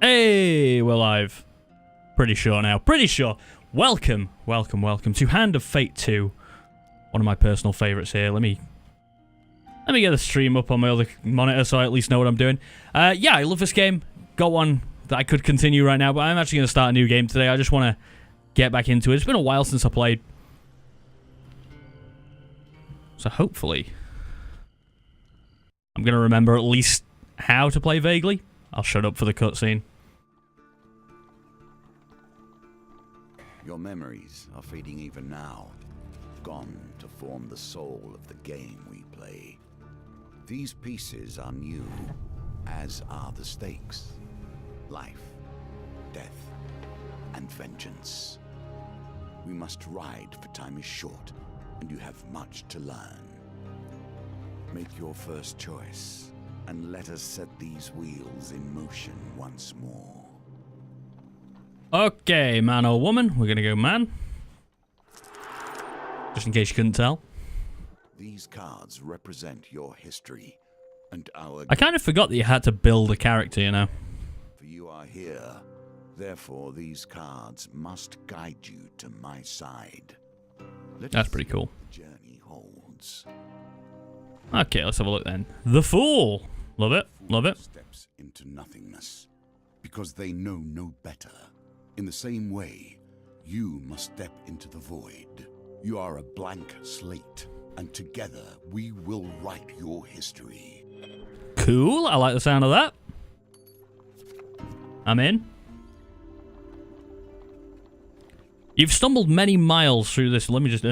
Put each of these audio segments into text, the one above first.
Hey, we're live. Pretty sure now. Pretty sure. Welcome to Hand of Fate 2. One of my personal favourites here. Let me get the stream up on my other monitor so I at least know what I'm doing. Yeah, I love this game. Got one that I could continue right now, but I'm actually going to start a new game today. I just want to get back into it. It's been a while since I played. So hopefully I'm going to remember at least how to play vaguely. I'll shut up for the cutscene. Your memories are fading even now, gone to form the soul of the game we play. These pieces are new, as are the stakes. Life, death, and vengeance. We must ride, for time is short, and you have much to learn. Make your first choice, and let us set these wheels in motion once more. Okay, man or woman. We're gonna go man. Just in case you couldn't tell. These cards represent your history, and our... I kind of forgot that you had to build a character, you know. For you are here, therefore these cards must guide you to my side. That's pretty cool. The journey holds. Okay, let's have a look then. The Fool. Love it. Love it. Steps into nothingness because they know no better. In the same way, you must step into the void. You are a blank slate, and together we will write your history. Cool. I like the sound of that. I'm in. You've stumbled many miles through this... Let me just...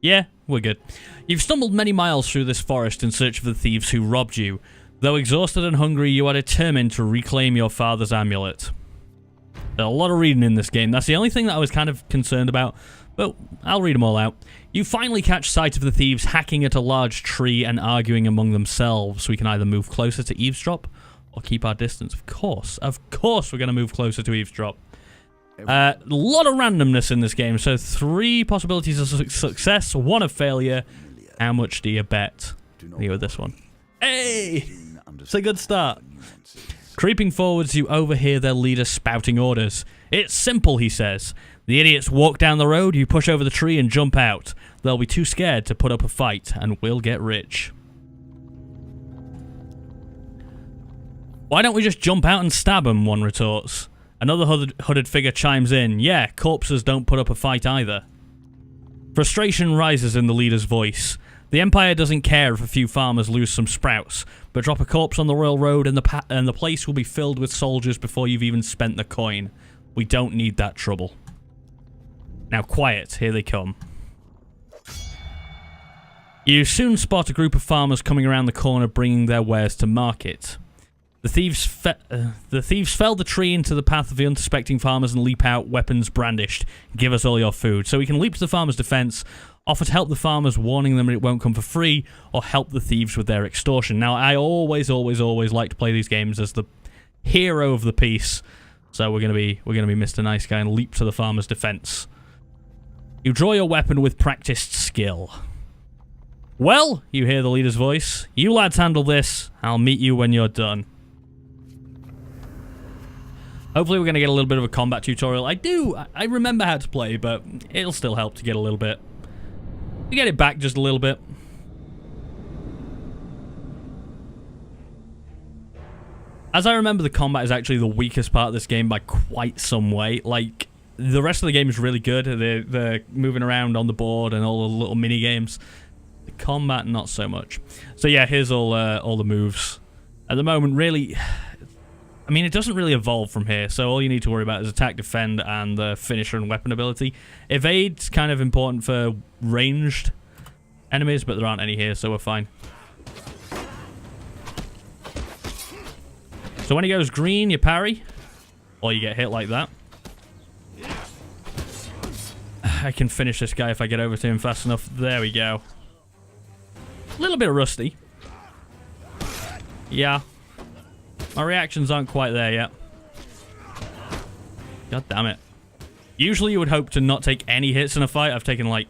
Yeah, we're good. You've stumbled many miles through this forest in search of the thieves who robbed you. Though exhausted and hungry, you are determined to reclaim your father's amulet. There's a lot of reading in this game. That's the only thing that I was kind of concerned about. But I'll read them all out. You finally catch sight of the thieves hacking at a large tree and arguing among themselves. We can either move closer to eavesdrop or keep our distance. Of course we're going to move closer to eavesdrop. A lot of randomness in this game. So 3 possibilities of success, 1 of failure. How much do you bet? Here with this one. Hey! It's a good start. Creeping forwards, you overhear their leader spouting orders. It's simple, he says. The idiots walk down the road, you push over the tree and jump out. They'll be too scared to put up a fight, and we'll get rich. Why don't we just jump out and stab them, one retorts. Another hooded figure chimes in. Yeah, corpses don't put up a fight either. Frustration rises in the leader's voice. The Empire doesn't care if a few farmers lose some sprouts, but drop a corpse on the royal road and the place will be filled with soldiers before you've even spent the coin. We don't need that trouble. Now quiet, here they come. You soon spot a group of farmers coming around the corner bringing their wares to market. The thieves fell the tree into the path of the unsuspecting farmers and leap out, weapons brandished. Give us all your food. So we can leap to the farmers' defense, offer to help the farmers, warning them it won't come for free, or help the thieves with their extortion. Now, I always like to play these games as the hero of the piece. So we're gonna be Mr. Nice Guy and leap to the farmer's defense. You draw your weapon with practiced skill. Well, you hear the leader's voice. You lads handle this. I'll meet you when you're done. Hopefully we're gonna get a little bit of a combat tutorial. I remember how to play, but it'll still help to get a little bit. To get it back just a little bit. As I remember, the combat is actually the weakest part of this game by quite some way. Like, the rest of the game is really good. They're moving around on the board and all the little mini games. The combat, not so much. So yeah, here's all the moves. At the moment, really, I mean, it doesn't really evolve from here. So all you need to worry about is attack, defend, and the finisher and weapon ability. Evade's kind of important for ranged enemies, but there aren't any here, so we're fine. So when he goes green, you parry, or you get hit like that. I can finish this guy if I get over to him fast enough. There we go. A little bit rusty. Yeah. My reactions aren't quite there yet. God damn it. Usually you would hope to not take any hits in a fight. I've taken like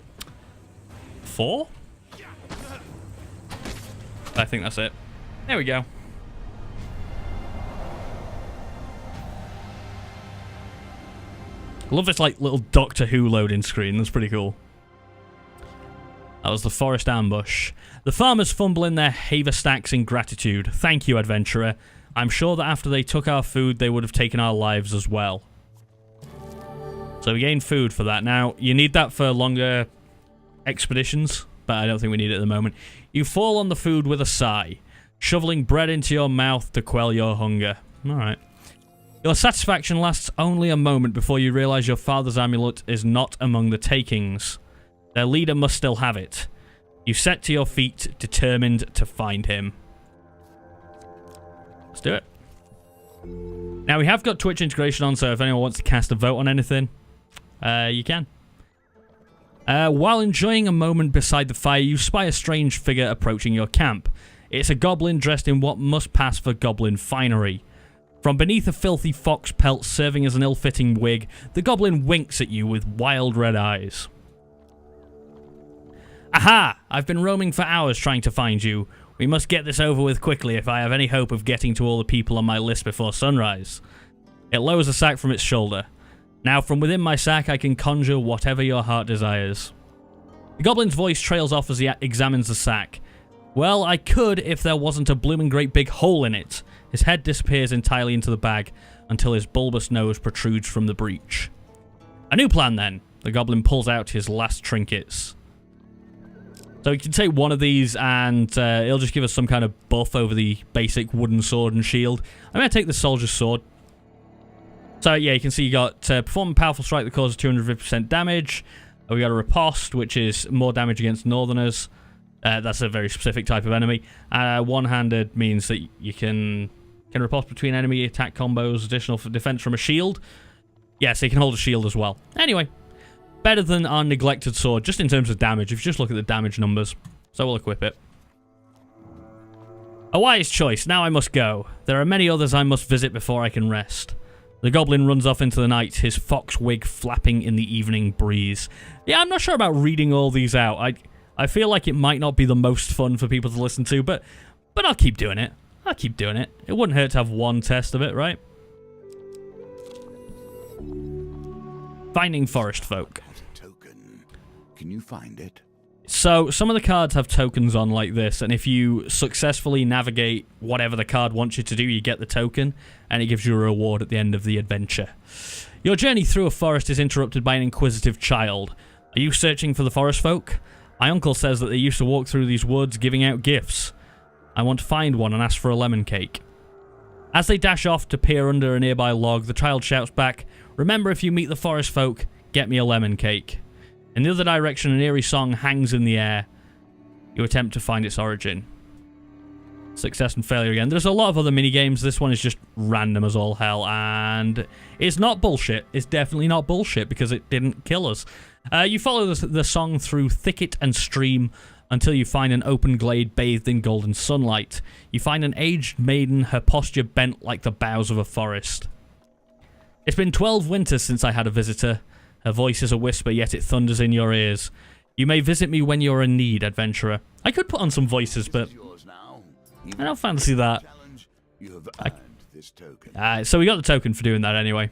4? I think that's it. There we go. I love this, like, little Doctor Who loading screen. That's pretty cool. That was the forest ambush. The farmers fumble in their haverstacks in gratitude. Thank you, adventurer. I'm sure that after they took our food, they would have taken our lives as well. So we gain food for that. Now, you need that for longer expeditions, but I don't think we need it at the moment. You fall on the food with a sigh, shoveling bread into your mouth to quell your hunger. Alright. Your satisfaction lasts only a moment before you realize your father's amulet is not among the takings. Their leader must still have it. You set to your feet, determined to find him. Let's do it. Now, we have got Twitch integration on, so if anyone wants to cast a vote on anything, you can. While enjoying a moment beside the fire, you spy a strange figure approaching your camp. It's a goblin dressed in what must pass for goblin finery. From beneath a filthy fox pelt serving as an ill-fitting wig, the goblin winks at you with wild red eyes. Aha! I've been roaming for hours trying to find you. We must get this over with quickly if I have any hope of getting to all the people on my list before sunrise. It lowers a sack from its shoulder. Now, from within my sack, I can conjure whatever your heart desires. The goblin's voice trails off as he examines the sack. Well, I could if there wasn't a blooming great big hole in it. His head disappears entirely into the bag until his bulbous nose protrudes from the breach. A new plan, then. The goblin pulls out his last trinkets. So we can take one of these and it'll just give us some kind of buff over the basic wooden sword and shield. I'm going to take the soldier's sword. So yeah, you can see you got perform a powerful strike that causes 250% damage. We got a riposte, which is more damage against northerners. That's a very specific type of enemy. One-handed means that you can riposte between enemy attack combos, additional defense from a shield. Yeah, so you can hold a shield as well. Anyway. Better than our neglected sword, just in terms of damage, if you just look at the damage numbers. So we'll equip it. A wise choice, now I must go. There are many others I must visit before I can rest. The goblin runs off into the night, his fox wig flapping in the evening breeze. Yeah, I'm not sure about reading all these out. I feel like it might not be the most fun for people to listen to, but I'll keep doing it. I'll keep doing it. It wouldn't hurt to have one test of it, right? Finding forest folk. Can you find it? So, some of the cards have tokens on like this, and if you successfully navigate whatever the card wants you to do, you get the token, and it gives you a reward at the end of the adventure. Your journey through a forest is interrupted by an inquisitive child. Are you searching for the forest folk? My uncle says that they used to walk through these woods giving out gifts. I want to find one and ask for a lemon cake. As they dash off to peer under a nearby log, the child shouts back, remember, if you meet the forest folk, get me a lemon cake. In the other direction, an eerie song hangs in the air. You attempt to find its origin. Success and failure again. There's a lot of other minigames. This one is just random as all hell, and it's not bullshit. It's definitely not bullshit because it didn't kill us. You follow the song through thicket and stream until you find an open glade bathed in golden sunlight. You find an aged maiden, her posture bent like the boughs of a forest. It's been 12 winters since I had a visitor. Her voice is a whisper, yet it thunders in your ears. You may visit me when you're in need, adventurer. I could put on some voices, but I don't fancy that. So we got the token for doing that anyway.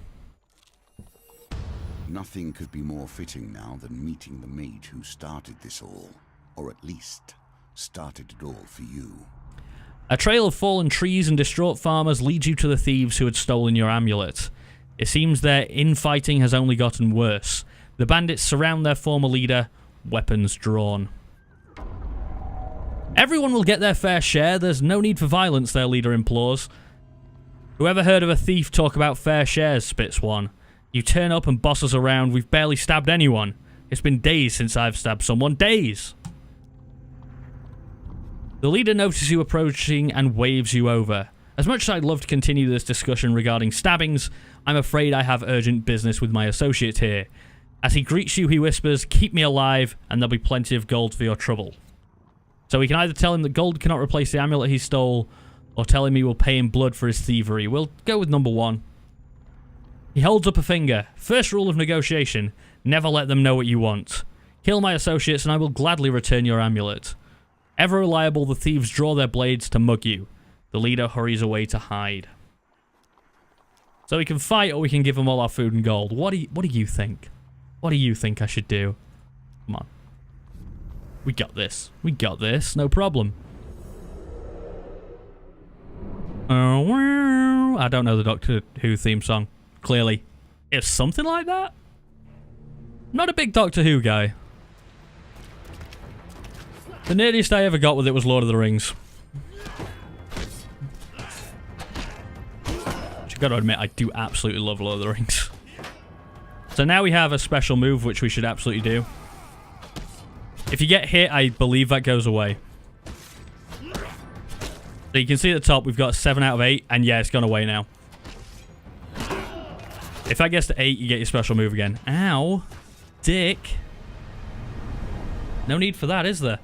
Nothing could be more fitting now than meeting the mage who started this all, or at least started it all for you. A trail of fallen trees and distraught farmers leads you to the thieves who had stolen your amulet. It seems their infighting has only gotten worse. The bandits surround their former leader, weapons drawn. Everyone will get their fair share. There's no need for violence, their leader implores. Whoever heard of a thief talk about fair shares, spits one. You turn up and boss us around. We've barely stabbed anyone. It's been days since I've stabbed someone. Days! The leader notices you approaching and waves you over. As much as I'd love to continue this discussion regarding stabbings, I'm afraid I have urgent business with my associate here. As he greets you, he whispers, keep me alive, and there'll be plenty of gold for your trouble. So we can either tell him that gold cannot replace the amulet he stole, or tell him he will pay in blood for his thievery. We'll go with number one. He holds up a finger. First rule of negotiation, never let them know what you want. Kill my associates and I will gladly return your amulet. Ever reliable, the thieves draw their blades to mug you. The leader hurries away to hide. So we can fight or we can give them all our food and gold. What do you think? What do you think I should do? Come on. We got this. We got this. No problem. I don't know the Doctor Who theme song. Clearly. It's something like that? I'm not a big Doctor Who guy. The nearest I ever got with it was Lord of the Rings. Which I've got to admit, I do absolutely love Lord of the Rings. So now we have a special move, which we should absolutely do. If you get hit, I believe that goes away. So you can see at the top, we've got 7 out of 8, and yeah, it's gone away now. If that gets to 8, you get your special move again. Ow. Dick. No need for that, is there?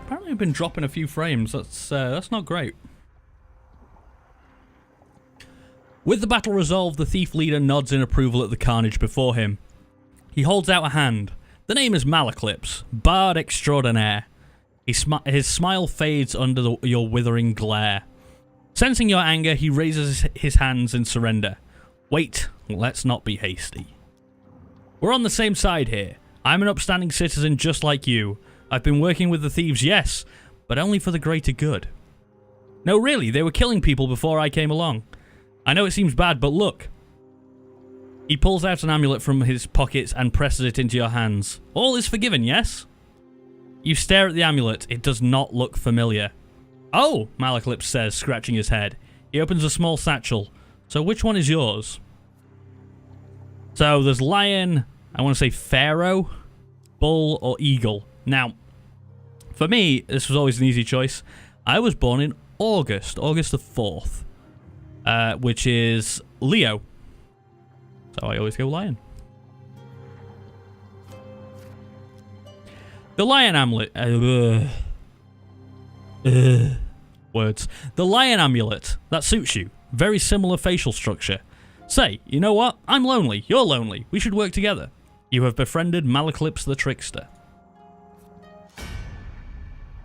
Apparently I've been dropping a few frames. That's not great. With the battle resolved, the thief leader nods in approval at the carnage before him. He holds out a hand. The name is Malaclips, Bard Extraordinaire. His smile fades under your withering glare. Sensing your anger, he raises his hands in surrender. Wait, let's not be hasty. We're on the same side here. I'm an upstanding citizen just like you. I've been working with the thieves, yes, but only for the greater good. No, really, they were killing people before I came along. I know it seems bad, but look. He pulls out an amulet from his pockets and presses it into your hands. All is forgiven, yes? You stare at the amulet. It does not look familiar. Oh, Malaclips says, scratching his head. He opens a small satchel. So which one is yours? So there's lion, I want to say pharaoh, bull, or eagle. Now, for me, this was always an easy choice. I was born in August the 4th, which is Leo. So I always go lion. The lion amulet. Words. The lion amulet. That suits you. Very similar facial structure. Say, you know what? I'm lonely. You're lonely. We should work together. You have befriended Malaclips the Trickster.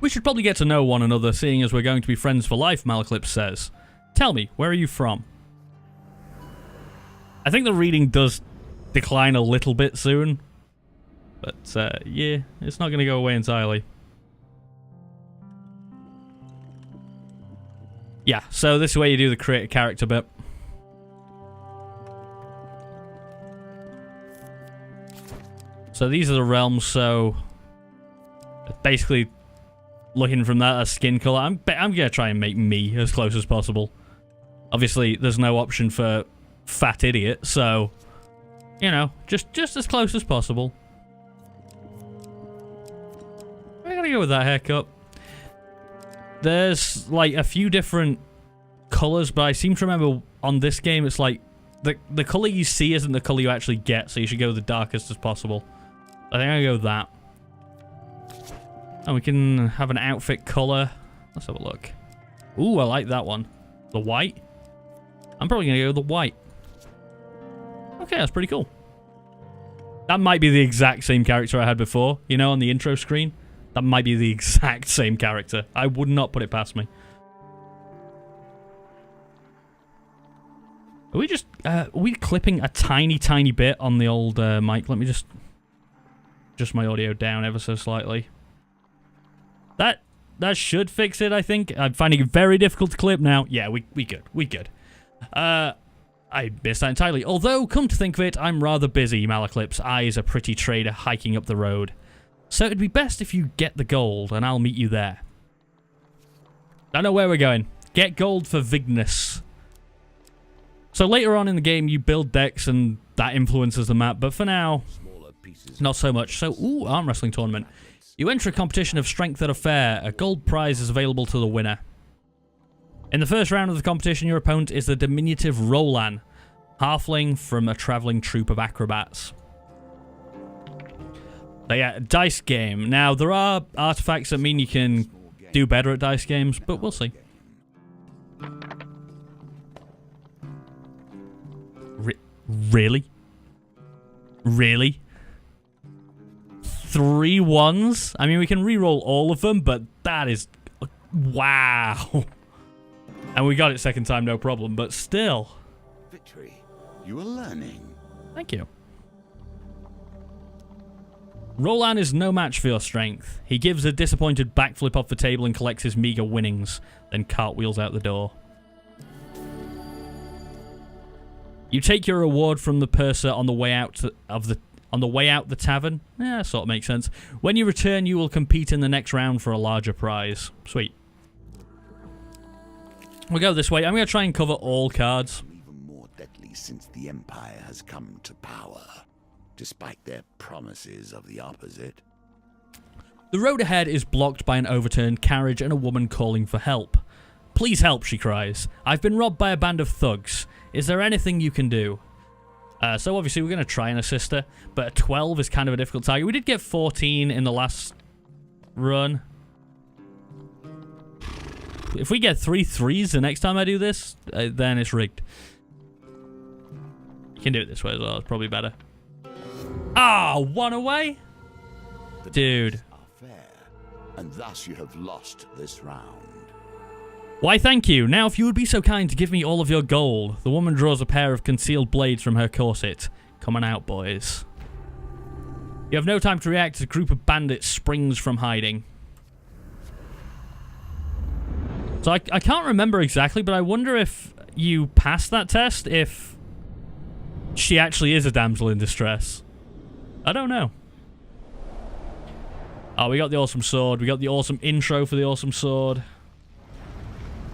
We should probably get to know one another, seeing as we're going to be friends for life, Malaclips says. Tell me, where are you from? I think the reading does decline a little bit soon. But, yeah, it's not going to go away entirely. Yeah, so this is where you do the create a character bit. So these are the realms, so basically looking from that as skin color, I'm going to try and make me as close as possible. Obviously, there's no option for fat idiot, so, you know, just as close as possible. I gotta go with that haircut. There's, like, a few different colors, but I seem to remember on this game, it's like, the color you see isn't the color you actually get, so you should go the darkest as possible. I think I'll go with that. And we can have an outfit color. Let's have a look. Ooh, I like that one. The white. I'm probably going to go with the white. Okay, that's pretty cool. That might be the exact same character I had before, you know, on the intro screen. That might be the exact same character. I would not put it past me. Are we just, are we clipping a tiny bit on the old mic? Let me just my audio down ever so slightly. That should fix it, I think. I'm finding it very difficult to clip now. Yeah, we good. We good. I missed that entirely. Although, come to think of it, I'm rather busy, Malaclips, eyes a pretty trader hiking up the road. So it'd be best if you get the gold, and I'll meet you there. I know where we're going. Get gold for Vignes. So later on in the game, you build decks, and that influences the map. But for now, not so much. So, ooh, arm wrestling tournament. You enter a competition of strength at a fair. A gold prize is available to the winner. In the first round of the competition, your opponent is the diminutive Roland, halfling from a traveling troupe of acrobats. So yeah, dice game. Now, there are artifacts that mean you can do better at dice games, but we'll see. Really? Really? 3 ones. I mean, we can re-roll all of them, but that is... Wow. And we got it second time, no problem, but still. Victory. You are learning. Thank you. Roland is no match for your strength. He gives a disappointed backflip off the table and collects his meager winnings, then cartwheels out the door. You take your reward from the purser on the way out the tavern. Yeah, sort of makes sense. When you return, you will compete in the next round for a larger prize. Sweet. We'll go this way. I'm going to try and cover all cards. Even more deadly since the Empire has come to power, despite their promises of the opposite. The road ahead is blocked by an overturned carriage and a woman calling for help. Please help, she cries. I've been robbed by a band of thugs. Is there anything you can do? So obviously we're going to try and assist her, but a 12 is kind of a difficult target. We did get 14 in the last run. If we get 3 3s the next time I do this, then it's rigged. You can do it this way as well. It's probably better. Ah, 1 away? Dude. Fair, and thus you have lost this round. Why, thank you. Now, if you would be so kind to give me all of your gold. The woman draws a pair of concealed blades from her corset. Come on out, boys. You have no time to react as a group of bandits springs from hiding. So I can't remember exactly, but I wonder if you pass that test if she actually is a damsel in distress. I don't know. Oh, we got the awesome sword. We got the awesome intro for the awesome sword.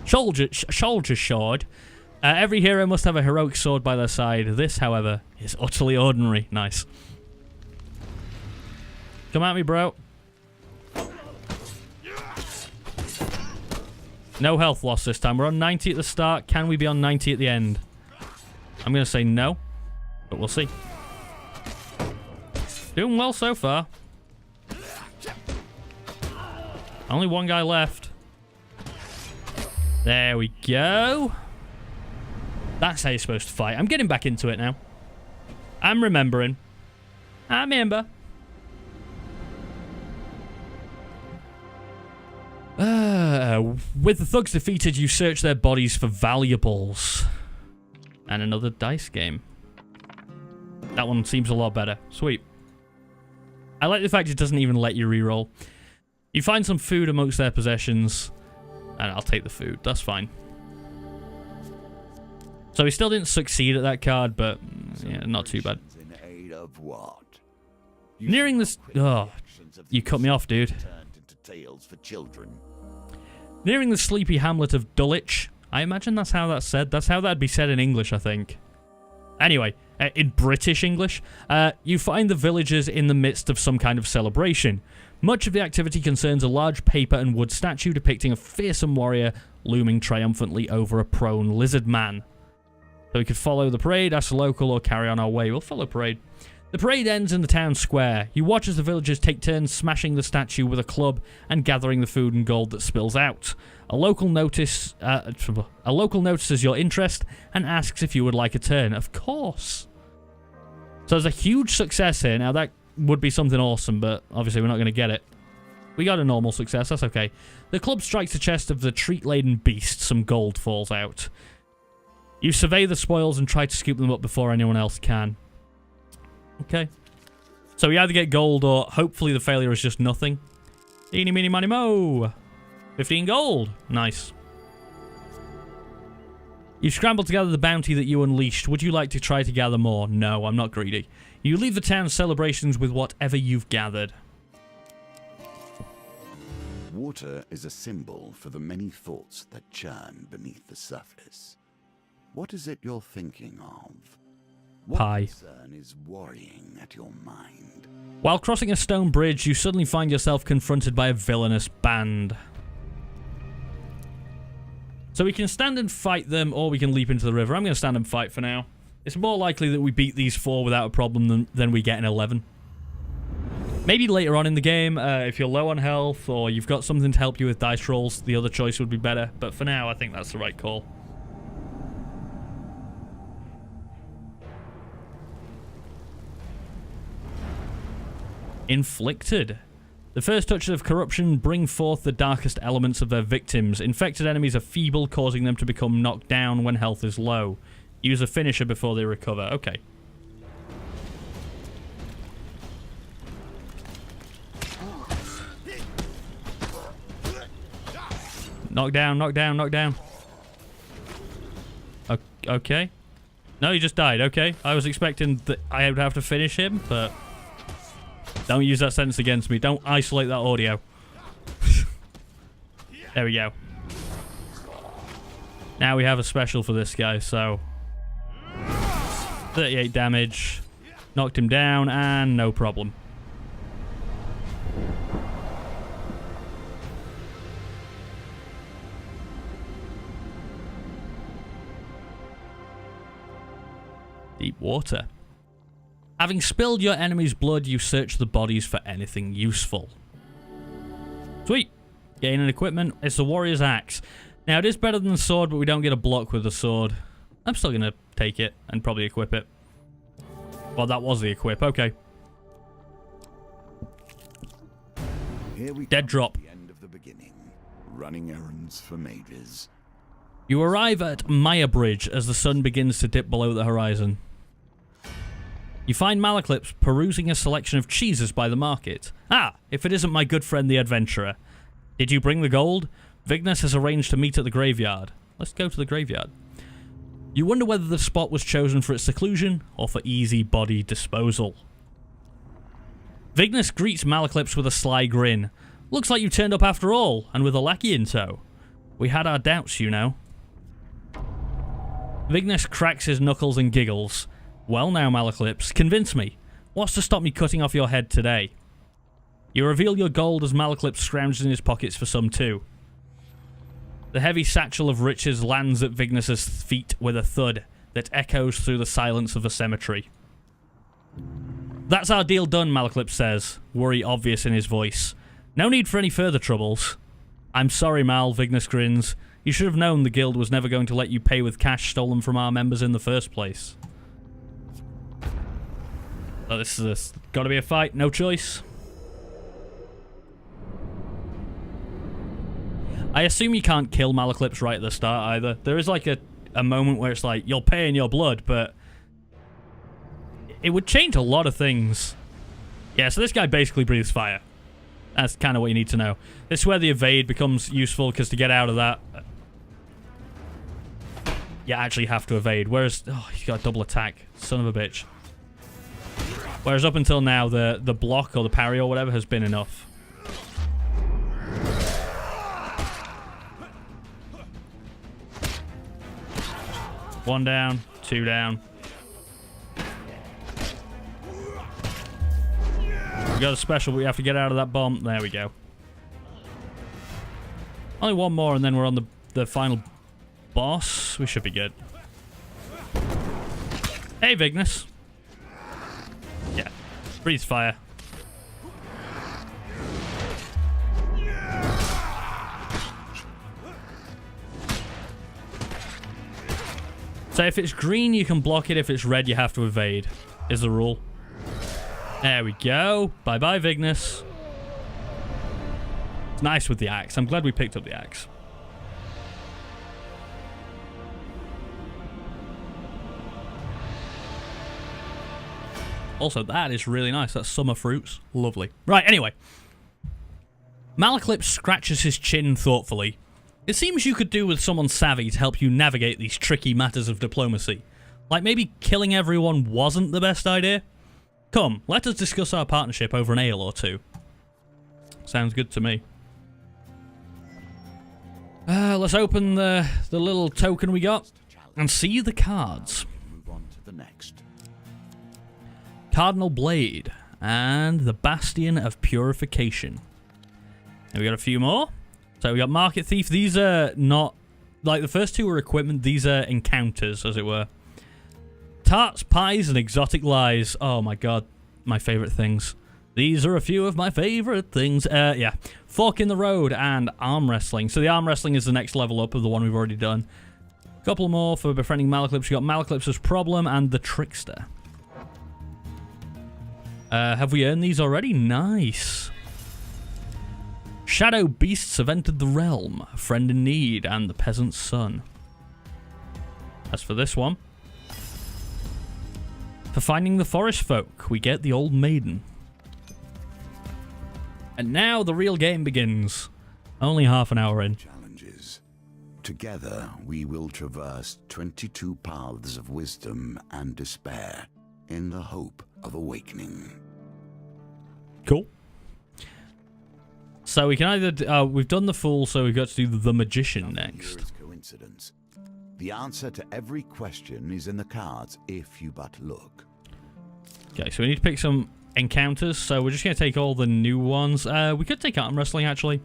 Soldier sword. Every hero must have a heroic sword by their side. This, however, is utterly ordinary. Nice. Come at me, bro. No health loss this time. We're on 90 at the start. Can we be on 90 at the end? I'm going to say no, but we'll see. Doing well so far. Only 1 guy left. There we go. That's how you're supposed to fight. I'm getting back into it now. I'm remembering. I remember. With the thugs defeated, you search their bodies for valuables. And another dice game. That one seems a lot better. Sweet. I like the fact it doesn't even let you reroll. You find some food amongst their possessions. And I'll take the food. That's fine. So we still didn't succeed at that card, but yeah, not too bad. Nearing this... Oh, you cut me off, dude. Nearing the sleepy hamlet of Dulwich. I imagine that's how that's said. That's how that'd be said in English, I think. Anyway, in British English, you find the villagers in the midst of some kind of celebration. Much of the activity concerns a large paper and wood statue depicting a fearsome warrior looming triumphantly over a prone lizard man. So we could follow the parade, ask a local, or carry on our way. We'll follow parade. The parade ends in the town square. You watch as the villagers take turns smashing the statue with a club and gathering the food and gold that spills out. A local notices your interest and asks if you would like a turn. Of course. So there's a huge success here. Now that would be something awesome, but obviously we're not going to get it. We got a normal success. That's okay. The club strikes the chest of the treat-laden beast. Some gold falls out. You survey the spoils and try to scoop them up before anyone else can. Okay. So we either get gold or hopefully the failure is just nothing. Eeny, meeny, miny, mo. 15 gold. Nice. You scramble to gather the bounty that you unleashed. Would you like to try to gather more? No, I'm not greedy. You leave the town's celebrations with whatever you've gathered. Water is a symbol for the many thoughts that churn beneath the surface. What is it you're thinking of? What Pie. concern is worrying at your mind? While crossing a stone bridge, you suddenly find yourself confronted by a villainous band. So we can stand and fight them, or we can leap into the river. I'm going to stand and fight for now. It's more likely that we beat these 4 without a problem than we get an 11. Maybe later on in the game, if you're low on health, or you've got something to help you with dice rolls, the other choice would be better. But for now, I think that's the right call. Inflicted. The first touches of corruption bring forth the darkest elements of their victims. Infected enemies are feeble, causing them to become knocked down when health is low. Use a finisher before they recover. Okay. Knock down, knock down, knock down. Okay. No, he just died. Okay. I was expecting that I would have to finish him, but... Don't use that sentence against me. Don't isolate that audio. There we go. Now we have a special for this guy, so... 38 damage. Knocked him down, and no problem. Deep water. Having spilled your enemy's blood, you search the bodies for anything useful. Sweet. Gain an equipment. It's the warrior's axe. Now, it is better than the sword, but we don't get a block with the sword. I'm still going to take it and probably equip it. Well, that was the equip. Okay. Here we Dead drop. The end of the beginning. Running errands for mages. You arrive at Maya Bridge as the sun begins to dip below the horizon. You find Malaclips perusing a selection of cheeses by the market. Ah, if it isn't my good friend the adventurer. Did you bring the gold? Vignes has arranged to meet at the graveyard. Let's go to the graveyard. You wonder whether the spot was chosen for its seclusion or for easy body disposal. Vignes greets Malaclips with a sly grin. Looks like you turned up after all, and with a lackey in tow. We had our doubts, you know. Vignes cracks his knuckles and giggles. Well now, Malaclips, convince me. What's to stop me cutting off your head today? You reveal your gold as Malaclips scrounges in his pockets for some too. The heavy satchel of riches lands at Vignes's feet with a thud that echoes through the silence of the cemetery. That's our deal done, Malaclips says, worry obvious in his voice. No need for any further troubles. I'm sorry, Mal, Vignes grins. You should have known the guild was never going to let you pay with cash stolen from our members in the first place. Oh, this is gotta be a fight, no choice. I assume you can't kill Malaclips right at the start either. There is like a moment where it's like, you're paying your blood, but it would change a lot of things. Yeah, so this guy basically breathes fire. That's kind of what you need to know. This is where the evade becomes useful, because to get out of that, you actually have to evade. Whereas, oh, he's got a double attack. Son of a bitch. Whereas up until now, the block or the parry or whatever has been enough. One down, two down. We got a special, but we have to get out of that bomb. There we go. Only one more and then we're on the final boss. We should be good. Hey, Vignes. Yeah. Breathes fire. So if it's green, you can block it. If it's red, you have to evade, is the rule. There we go. Bye-bye, Vignes. It's nice with the axe. I'm glad we picked up the axe. Also, that is really nice. That's summer fruits. Lovely. Right, anyway. Malaclips scratches his chin thoughtfully. It seems you could do with someone savvy to help you navigate these tricky matters of diplomacy. Like maybe killing everyone wasn't the best idea? Come, let us discuss our partnership over an ale or two. Sounds good to me. Let's open the little token we got and see the cards. Move on to the next. Cardinal Blade and the Bastion of Purification. And we got a few more. So we got Market Thief. These are not, like the first two were equipment. These are encounters, as it were. Tarts, pies, and exotic lies. Oh my god, my favorite things. These are a few of my favorite things. Yeah. Fork in the Road and arm wrestling. So the arm wrestling is the next level up of the one we've already done. A couple more for befriending Malaclips. You got Malaclips' Problem and the Trickster. Have we earned these already? Nice. Shadow beasts have entered the realm. A friend in need and the peasant's son. As for this one, for finding the forest folk, we get the old maiden. And now the real game begins. Only half an hour in. Challenges. Together, we will traverse 22 paths of wisdom and despair in the hope of awakening. Cool. So we can either... we've done the fool, so we've got to do the magician next. Coincidence. The answer to every question is in the cards if you but look. Okay, so we need to pick some encounters, so we're just going to take all the new ones. We could take arm wrestling, actually.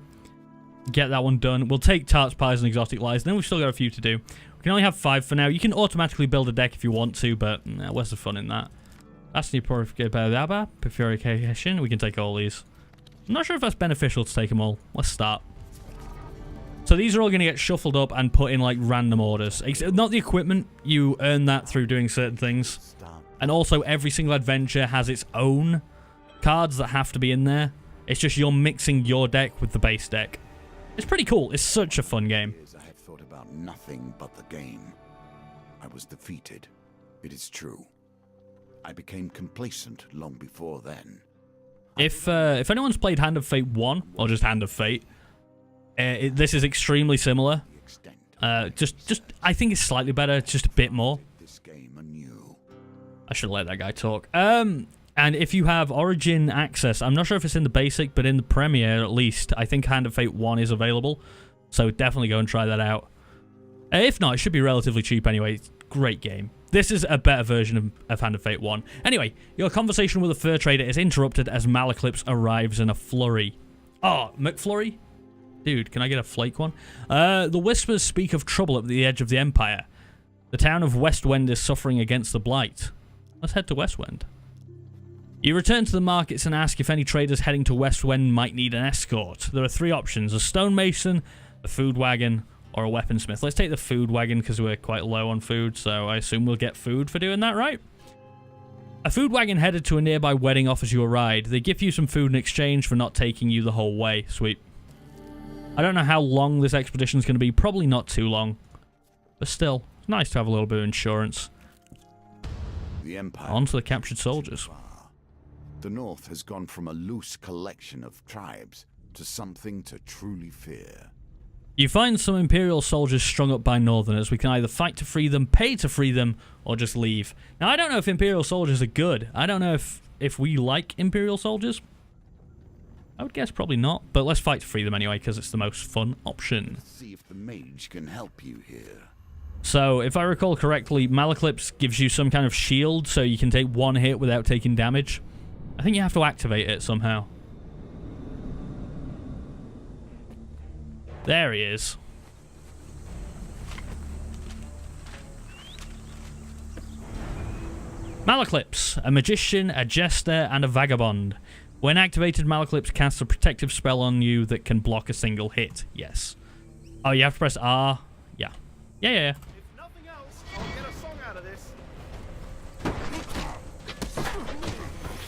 Get that one done. We'll take tarts, pies, and exotic lies. Then we've still got a few to do. We can only have 5 for now. You can automatically build a deck if you want to, but where's the fun in that? That's the purification. We can take all these. I'm not sure if that's beneficial to take them all. Let's start. So these are all going to get shuffled up and put in like random orders. Not the equipment. You earn that through doing certain things. And also every single adventure has its own cards that have to be in there. It's just you're mixing your deck with the base deck. It's pretty cool. It's such a fun game. I have thought about nothing but the game. I was defeated. It is true. I became complacent long before then. If anyone's played Hand of Fate 1, or just Hand of Fate, this is extremely similar. Just I think it's slightly better, just a bit more. This game anew. I should let that guy talk. And if you have Origin access, I'm not sure if it's in the basic, but in the Premier at least, I think Hand of Fate 1 is available. So definitely go and try that out. If not, it should be relatively cheap anyway. Great game. This is a better version of Hand of Fate 1. Anyway, your conversation with a fur trader is interrupted as Malaclips arrives in a flurry. Oh, McFlurry? Dude, can I get a flake one? The whispers speak of trouble at the edge of the Empire. The town of Westwind is suffering against the Blight. Let's head to Westwind. You return to the markets and ask if any traders heading to Westwind might need an escort. There are 3 options: a stonemason, a food wagon, or a weaponsmith. Let's take the food wagon because we're quite low on food, so I assume we'll get food for doing that, right? A food wagon headed to a nearby wedding offers you a ride. They give you some food in exchange for not taking you the whole way. Sweet. I don't know how long this expedition is going to be. Probably not too long. But still, it's nice to have a little bit of insurance. The Empire. On to the captured soldiers. The North has gone from a loose collection of tribes to something to truly fear. You find some Imperial soldiers strung up by Northerners. We can either fight to free them, pay to free them, or just leave. Now, I don't know if Imperial soldiers are good. I don't know if we like Imperial soldiers. I would guess probably not, but let's fight to free them anyway, because it's the most fun option. Let's see if the mage can help you here. So, if I recall correctly, Malaclips gives you some kind of shield, so you can take 1 hit without taking damage. I think you have to activate it somehow. There he is. Malaclips, a magician, a jester, and a vagabond. When activated, Malaclips casts a protective spell on you that can block a single hit. Yes. Oh, you have to press R? Yeah. Yeah. If nothing else, I'll get a song out of this.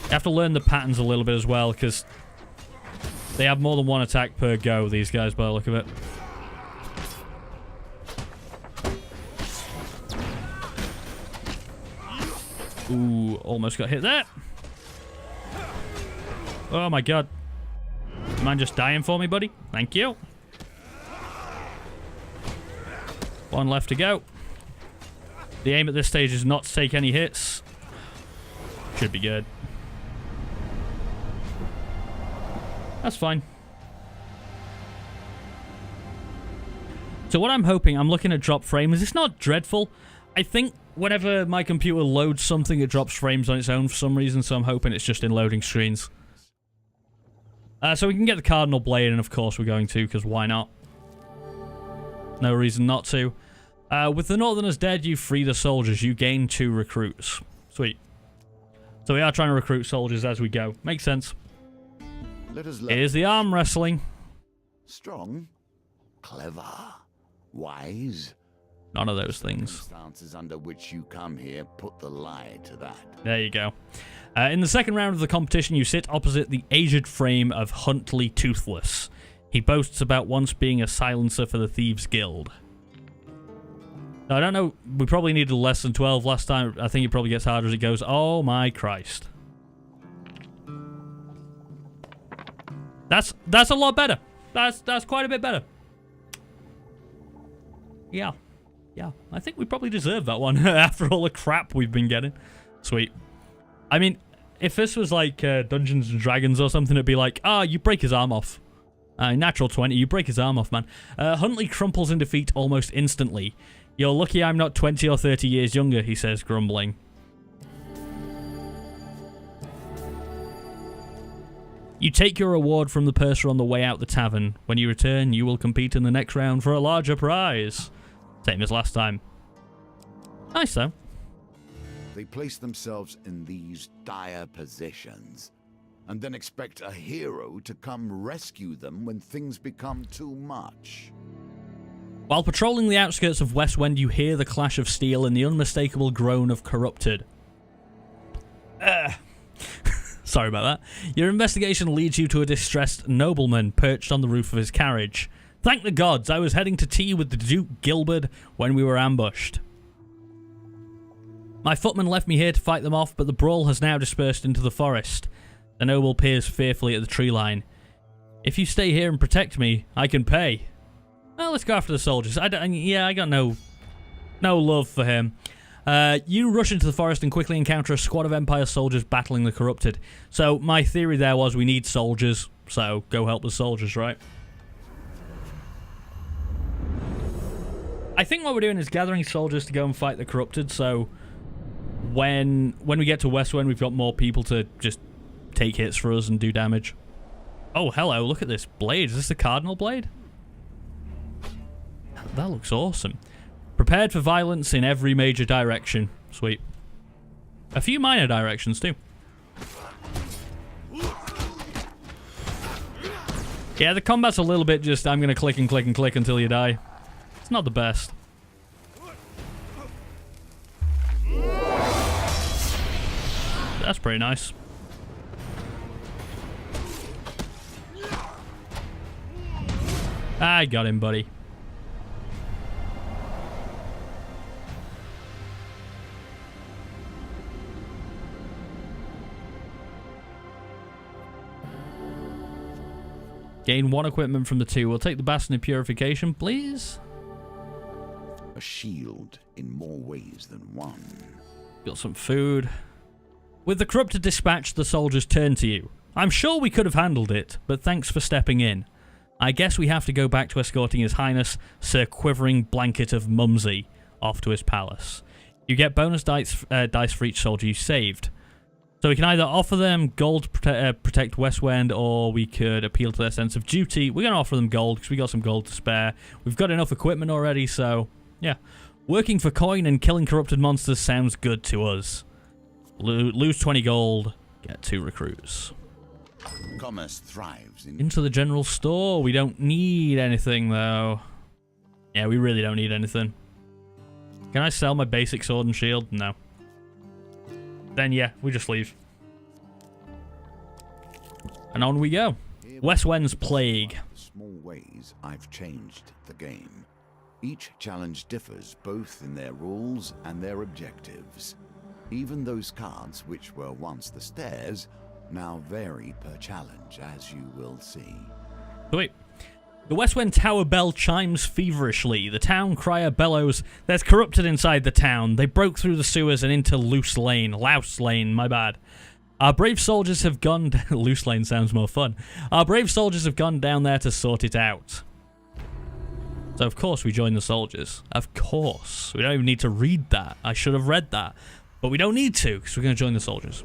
You have to learn the patterns a little bit as well, because they have more than 1 attack per go, these guys, by the look of it. Ooh, almost got hit there. Oh my god. Do you mind just dying for me, buddy? Thank you. 1 left to go. The aim at this stage is not to take any hits. Should be good. That's fine. So what I'm hoping, I'm looking at drop frames. It's not dreadful. I think whenever my computer loads something, it drops frames on its own for some reason, so I'm hoping it's just in loading screens. So we can get the Cardinal Blade, and of course we're going to, because why not? No reason not to. With the Northerners dead, you free the soldiers. You gain 2 recruits. Sweet. So we are trying to recruit soldiers as we go. Makes sense. Here's the arm wrestling. Strong, clever, wise. None of those things. Circumstances under which you come here put the lie to that. There you go. In the second round of the competition, you sit opposite the aged frame of Huntley Toothless. He boasts about once being a silencer for the Thieves Guild. Now, I don't know, we probably needed less than 12 last time. I think it probably gets harder as it goes. Oh my Christ. That's a lot better. That's quite a bit better. Yeah. Yeah, I think we probably deserve that one after all the crap we've been getting. Sweet. I mean, if this was like Dungeons and Dragons or something, it'd be like, you break his arm off. Natural 20, you break his arm off, man. Huntley crumples in defeat almost instantly. You're lucky I'm not 20 or 30 years younger, he says, grumbling. You take your reward from the purser on the way out the tavern. When you return, you will compete in the next round for a larger prize. Same as last time. Nice, though. They place themselves in these dire positions, and then expect a hero to come rescue them when things become too much. While patrolling the outskirts of Westwind, you hear the clash of steel and the unmistakable groan of corrupted. Sorry about that. Your investigation leads you to a distressed nobleman perched on the roof of his carriage. Thank the gods, I was heading to tea with the Duke Gilbert when we were ambushed. My footman left me here to fight them off, but the brawl has now dispersed into the forest. The noble peers fearfully at the tree line. If you stay here and protect me, I can pay. Well, let's go after the soldiers. I got no love for him. You rush into the forest and quickly encounter a squad of Empire soldiers battling the corrupted. So my theory there was we need soldiers, so go help the soldiers, right? I think what we're doing is gathering soldiers to go and fight the corrupted, so when we get to Westwind, we've got more people to just take hits for us and do damage. Oh, hello, look at this blade. Is this the Cardinal Blade? That looks awesome. Prepared for violence in every major direction. Sweet. A few minor directions, too. Yeah, the combat's a little bit just, I'm going to click and click and click until you die. It's not the best. That's pretty nice. I got him, buddy. Gain 1 equipment from the 2. We'll take the Bastion of Purification, please. A shield in more ways than one. Got some food. With the corrupted dispatched, the soldiers turn to you. I'm sure we could have handled it, but thanks for stepping in. I guess we have to go back to escorting His Highness, Sir Quivering Blanket of Mumsy, off to his palace. You get bonus dice for each soldier you saved. So we can either offer them gold to protect Westwind, or we could appeal to their sense of duty. We're going to offer them gold, because we got some gold to spare. We've got enough equipment already, so yeah. Working for coin and killing corrupted monsters sounds good to us. Lose 20 gold, get 2 recruits. Commerce thrives into the general store. We don't need anything, though. Yeah, we really don't need anything. Can I sell my basic sword and shield? No. Then yeah, we just leave. And on we go. Westwind's Plague. The small ways I've changed the game. Each challenge differs both in their rules and their objectives. Even those cards which were once the stairs now vary per challenge, as you will see. Wait. The Westwind Tower bell chimes feverishly. The town crier bellows, "There's corrupted inside the town. They broke through the sewers and into Loose Lane. My bad. Our brave soldiers have gone... Loose Lane sounds more fun. Our brave soldiers have gone down there to sort it out." So of course we join the soldiers. Of course. We don't even need to read that. I should have read that. But we don't need to, because we're going to join the soldiers.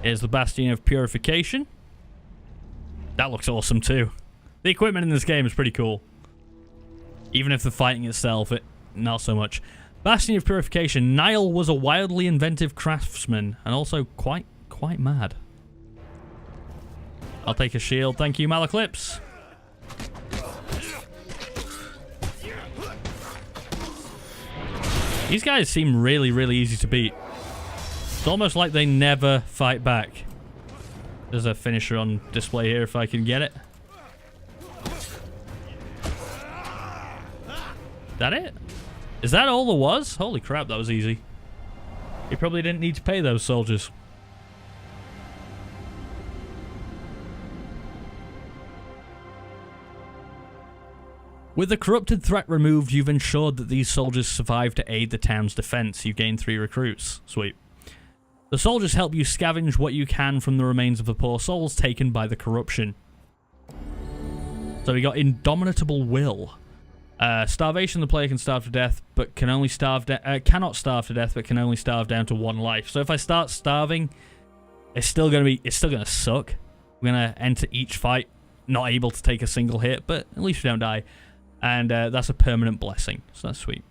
Here's the Bastion of Purification. That looks awesome too. The equipment in this game is pretty cool. Even if the fighting itself, not so much. Bastion of Purification. Niall was a wildly inventive craftsman and also quite mad. I'll take a shield. Thank you, Malaclips. These guys seem really, really easy to beat. It's almost like they never fight back. There's a finisher on display here if I can get it. Is that it? Is that all there was? Holy crap, that was easy. You probably didn't need to pay those soldiers. With the corrupted threat removed, you've ensured that these soldiers survive to aid the town's defense. You gain 3 recruits. Sweet. The soldiers help you scavenge what you can from the remains of the poor souls taken by the corruption. So we got Indomitable Will. Starvation, the player can starve to death, but can only cannot starve to death, but can only starve down to 1 life. So if I start starving, it's still gonna suck. We're gonna enter each fight not able to take a single hit, but at least we don't die. And that's a permanent blessing, so that's sweet.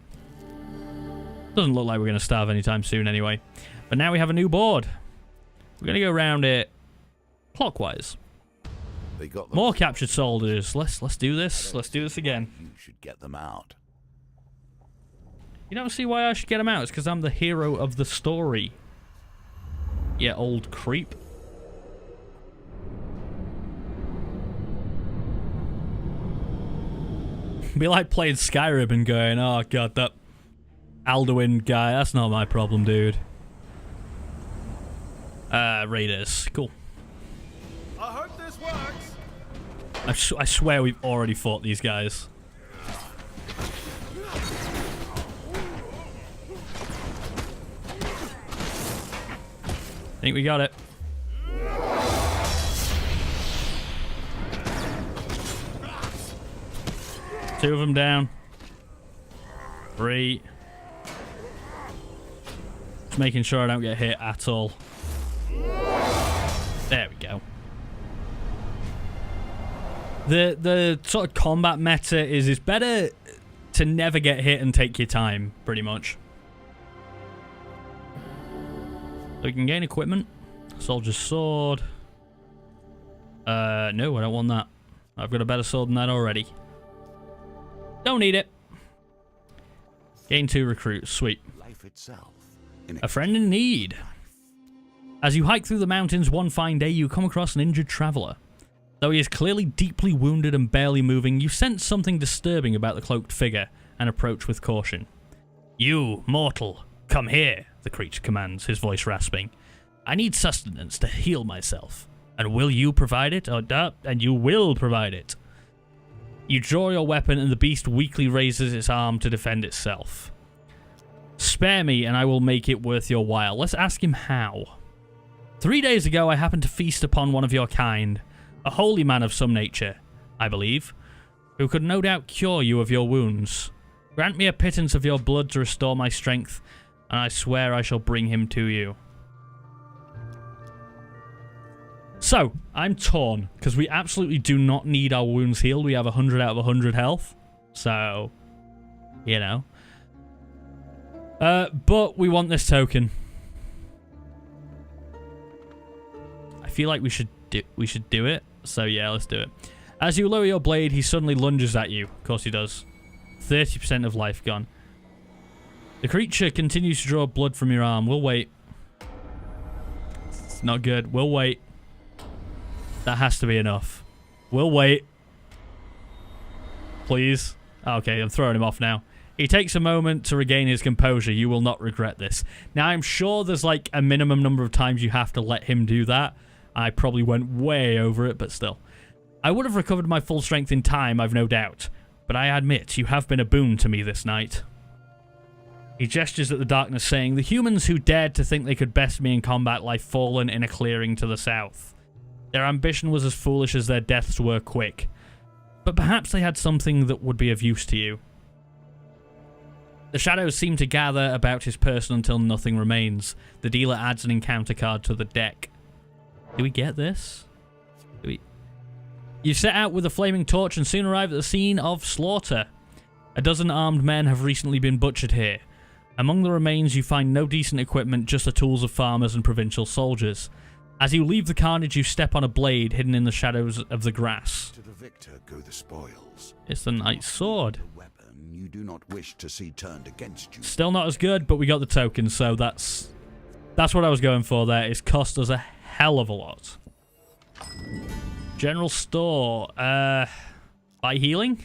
Doesn't look like we're gonna starve anytime soon anyway. But now we have a new board. We're gonna go around it clockwise. They got More captured soldiers. Let's do this. Let's do this again. You should get them out. You don't see why I should get them out? It's because I'm the hero of the story. Yeah, old creep. Be like playing Skyrim and going, oh god, that Alduin guy, that's not my problem, dude. Raiders. Cool. I hope this works. I swear we've already fought these guys. Think we got it. Two of them down. 3. Just making sure I don't get hit at all. There we go. The sort of combat meta is it's better to never get hit and take your time, pretty much. So we can gain equipment. Soldier's sword. No, I don't want that. I've got a better sword than that already. Don't need it. Gain 2 recruits. Sweet. Life itself. A friend in need. As you hike through the mountains one fine day, you come across an injured traveler. Though he is clearly deeply wounded and barely moving, you sense something disturbing about the cloaked figure and approach with caution. You, mortal, come here, the creature commands, his voice rasping. I need sustenance to heal myself. And will you provide it? And you will provide it. You draw your weapon and the beast weakly raises its arm to defend itself. Spare me and I will make it worth your while. Let's ask him how. 3 days ago I happened to feast upon one of your kind, a holy man of some nature, I believe, who could no doubt cure you of your wounds. Grant me a pittance of your blood to restore my strength, and I swear I shall bring him to you. So, I'm torn, because we absolutely do not need our wounds healed. We have 100 out of 100 health. So, you know. But we want this token. I feel like we should do it. So yeah, let's do it. As you lower your blade, he suddenly lunges at you. Of course he does. 30% of life gone. The creature continues to draw blood from your arm. We'll wait. It's not good. We'll wait. That has to be enough. We'll wait. Please. Okay, I'm throwing him off now. He takes a moment to regain his composure. You will not regret this. Now, I'm sure there's like a minimum number of times you have to let him do that. I probably went way over it, but still. I would have recovered my full strength in time, I've no doubt. But I admit, you have been a boon to me this night. He gestures at the darkness, saying, the humans who dared to think they could best me in combat lie fallen in a clearing to the south. Their ambition was as foolish as their deaths were quick. But perhaps they had something that would be of use to you. The shadows seem to gather about his person until nothing remains. The dealer adds an encounter card to the deck. Do we get this? You set out with a flaming torch and soon arrive at the scene of slaughter. A dozen armed men have recently been butchered here. Among the remains you find no decent equipment, just the tools of farmers and provincial soldiers. As you leave the carnage, you step on a blade hidden in the shadows of the grass. To the victor go the spoils. It's the knight's sword. The weapon you do not wish to see turned against you. Still not as good, but we got the token, so that's what I was going for there. It's cost us a hell of a lot. General store. Buy healing?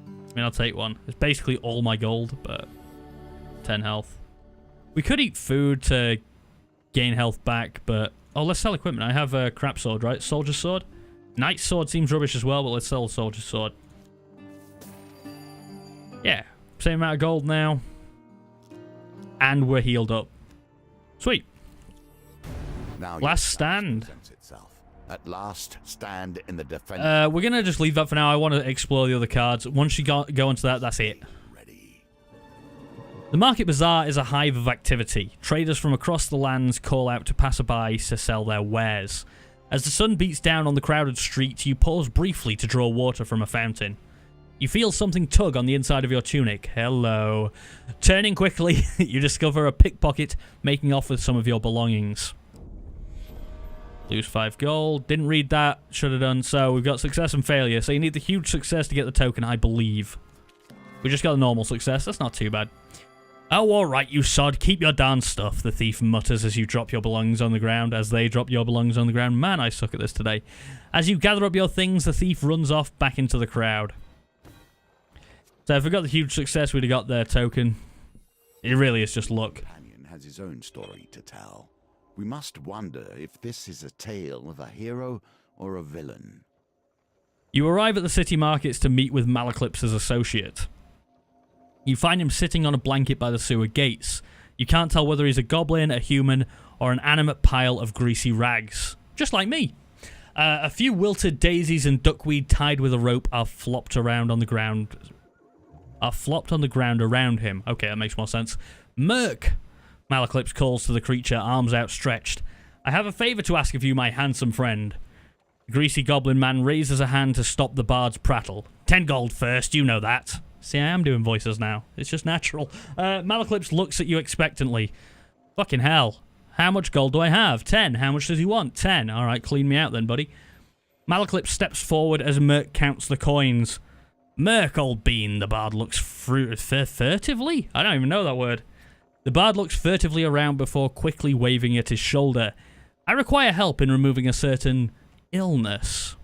I mean, I'll take one. It's basically all my gold, but 10 health. We could eat food to gain health back, but... Oh, let's sell equipment. I have a crap sword, right? Soldier's sword? Knight's sword seems rubbish as well, but let's sell the soldier's sword. Yeah. Same amount of gold now. And we're healed up. Sweet. Now Last stand. At last, stand in the defense. We're going to just leave that for now. I want to explore the other cards. Once you go into that, that's it. Ready. The Market Bazaar is a hive of activity. Traders from across the lands call out to passersby to sell their wares. As the sun beats down on the crowded street, you pause briefly to draw water from a fountain. You feel something tug on the inside of your tunic. Hello. Turning quickly, you discover a pickpocket making off with some of your belongings. Lose 5 gold. Didn't read that. Should have done. So we've got success and failure. So you need the huge success to get the token, I believe. We just got a normal success. That's not too bad. Oh, alright, you sod. Keep your darn stuff, the thief mutters as you drop your belongings on the ground. As they drop your belongings on the ground. Man, I suck at this today. As you gather up your things, the thief runs off back into the crowd. So if we got the huge success, we'd have got their token. It really is just luck. The companion has his own story to tell. We must wonder if this is a tale of a hero or a villain. You arrive at the city markets to meet with Malaclypse's associate. You find him sitting on a blanket by the sewer gates. You can't tell whether he's a goblin, a human, or an animate pile of greasy rags. Just like me. A few wilted daisies and duckweed tied with a rope are flopped on the ground around him. Okay, that makes more sense. Merc! Malaclypse calls to the creature, arms outstretched. I have a favour to ask of you, my handsome friend. The greasy goblin man raises a hand to stop the bard's prattle. 10 gold first, you know that. See, I am doing voices now. It's just natural. Malaclypse looks at you expectantly. Fucking hell. How much gold do I have? 10. How much does he want? 10. Alright, clean me out then, buddy. Malaclypse steps forward as Merc counts the coins. Merc, old bean, the bard looks furtively? I don't even know that word. The bard looks furtively around before quickly waving at his shoulder. I require help in removing a certain illness.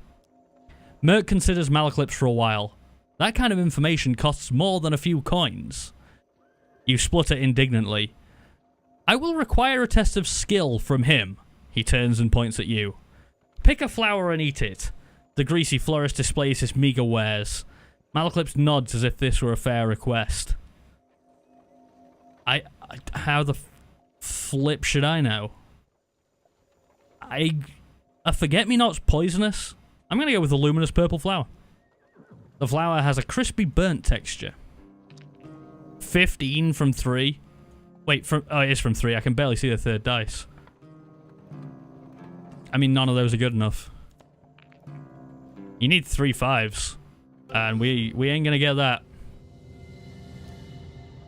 Merc considers Malaclypse for a while. That kind of information costs more than a few coins. You splutter indignantly. I will require a test of skill from him. He turns and points at you. Pick a flower and eat it. The greasy florist displays his meager wares. Malaclypse nods as if this were a fair request. How the flip should I know? A forget-me-not's poisonous? I'm going to go with the luminous purple flower. The flower has a crispy burnt texture. 15 from 3. Wait, oh, it is from 3. I can barely see the third dice. I mean, none of those are good enough. You need 3 5s. And we ain't going to get that.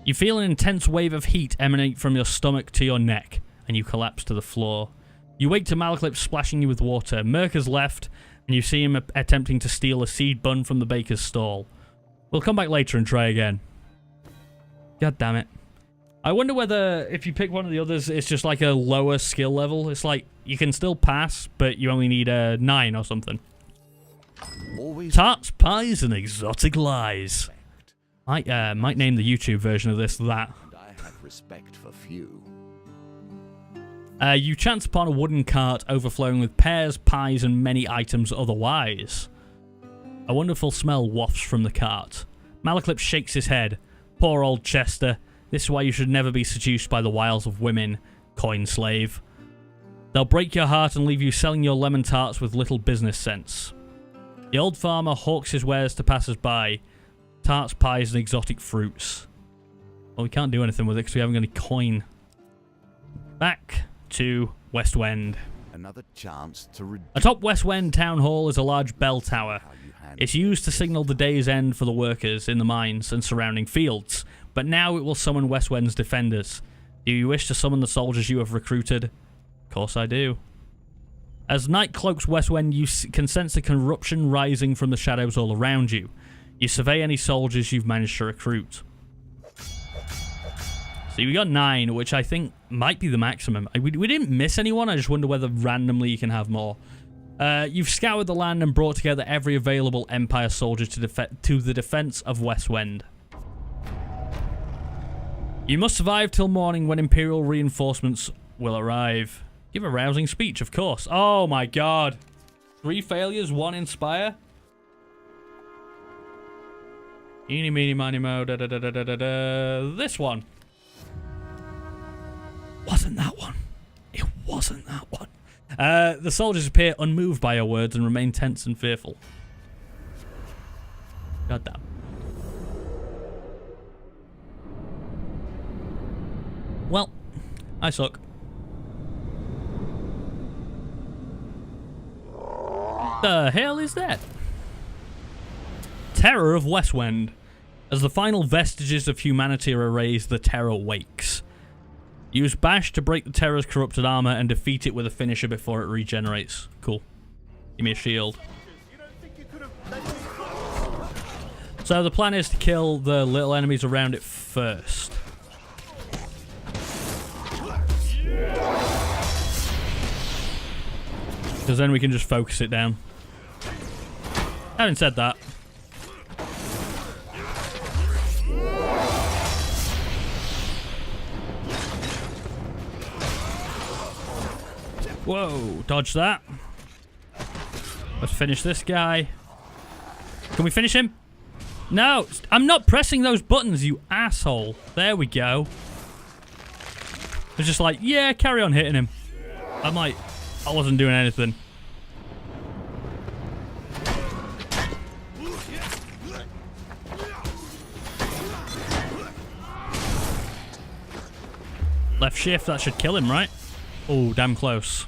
You feel an intense wave of heat emanate from your stomach to your neck, and you collapse to the floor. You wake to Malaclypse splashing you with water. Merc has left, and you see him attempting to steal a seed bun from the baker's stall. We'll come back later and try again. God damn it. I wonder whether, if you pick one of the others, it's just like a lower skill level. It's like, you can still pass, but you only need a 9 or something. Always Tarts, pies, and exotic lies. Might name the YouTube version of this that. I have respect for few. You chance upon a wooden cart overflowing with pears, pies, and many items otherwise. A wonderful smell wafts from the cart. Malaclypse shakes his head. Poor old Chester. This is why you should never be seduced by the wiles of women, coin slave. They'll break your heart and leave you selling your lemon tarts with little business sense. The old farmer hawks his wares to passers-by. Tarts, pies, and exotic fruits. Well, we can't do anything with it because we haven't got any coin. Back to West Wend. Another chance to Atop West Wend Town Hall is a large bell tower. It's used to signal the day's end for the workers in the mines and surrounding fields, but now it will summon West Wend's defenders. Do you wish to summon the soldiers you have recruited? Of course I do. As night cloaks West Wend, you can sense the corruption rising from the shadows all around you. You survey any soldiers you've managed to recruit. See, we got 9, which I think might be the maximum. We didn't miss anyone. I just wonder whether randomly you can have more. You've scoured the land and brought together every available Empire soldier to the defense of Westwind. You must survive till morning when Imperial reinforcements will arrive. Give a rousing speech, of course. Oh my god. 3 failures, 1 inspire. Eeny, meeny, miny, mo, da da da da da da da. This one. Wasn't that one. It wasn't that one. The soldiers appear unmoved by your words and remain tense and fearful. God damn. Well, I suck. The hell is that? Terror of Westwind. As the final vestiges of humanity are erased, the terror wakes. Use Bash to break the terror's corrupted armor and defeat it with a finisher before it regenerates. Cool. Give me a shield. So the plan is to kill the little enemies around it first. Because then we can just focus it down. Having said that, whoa, dodge that. Let's finish this guy. Can we finish him? No, I'm not pressing those buttons, you asshole. There we go. It's just like, yeah, carry on hitting him. I'm like, I wasn't doing anything. Left shift, that should kill him, right? Oh, damn close.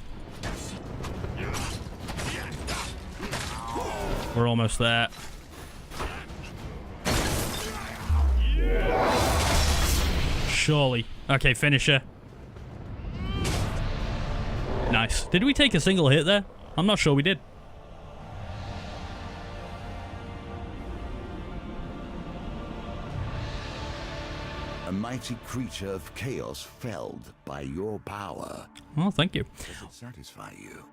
We're almost there. Surely. Okay, finisher. Nice. Did we take a single hit there? I'm not sure we did. A mighty creature of chaos felled by your power. Oh, thank you. Does it satisfy you?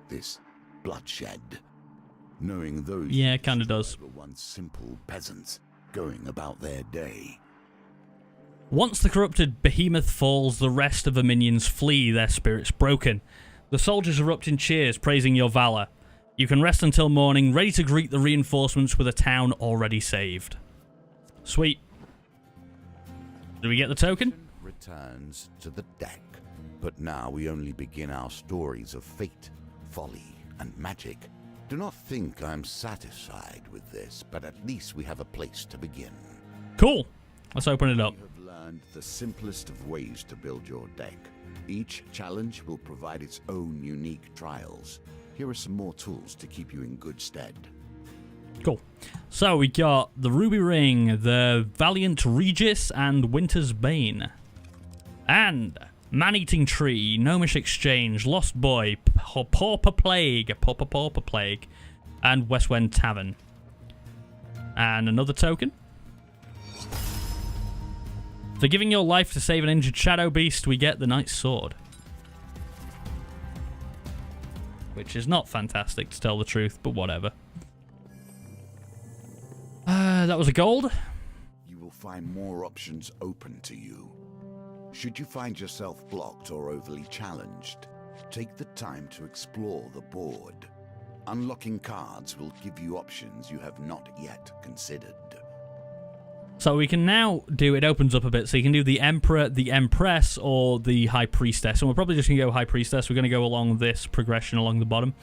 This bloodshed? Knowing those... Yeah, it kind of does. ...were once simple peasants going about their day. Once the corrupted behemoth falls, the rest of the minions flee, their spirits broken. The soldiers erupt in cheers, praising your valor. You can rest until morning, ready to greet the reinforcements with a town already saved. Sweet. Do we get the token? Returns to the deck. But now we only begin our stories of fate, folly, and magic. Do not think I'm satisfied with this, but at least we have a place to begin. Cool. Let's open it up. We have learned the simplest of ways to build your deck. Each challenge will provide its own unique trials. Here are some more tools to keep you in good stead. Cool. So we got the Ruby Ring, the Valiant Regis, and Winter's Bane. And Man-Eating Tree, Gnomish Exchange, Lost Boy, Pauper Plague, and Westwind Tavern. And another token. For giving your life to save an injured Shadow Beast, we get the Knight's Sword. Which is not fantastic, to tell the truth, but whatever. That was a gold. You will find more options open to you. Should you find yourself blocked or overly challenged, take the time to explore the board. Unlocking cards will give you options you have not yet considered. So we can now do, it opens up a bit, so you can do the Emperor, the Empress, or the High Priestess. And we're probably just going to go High Priestess. We're going to go along this progression along the bottom.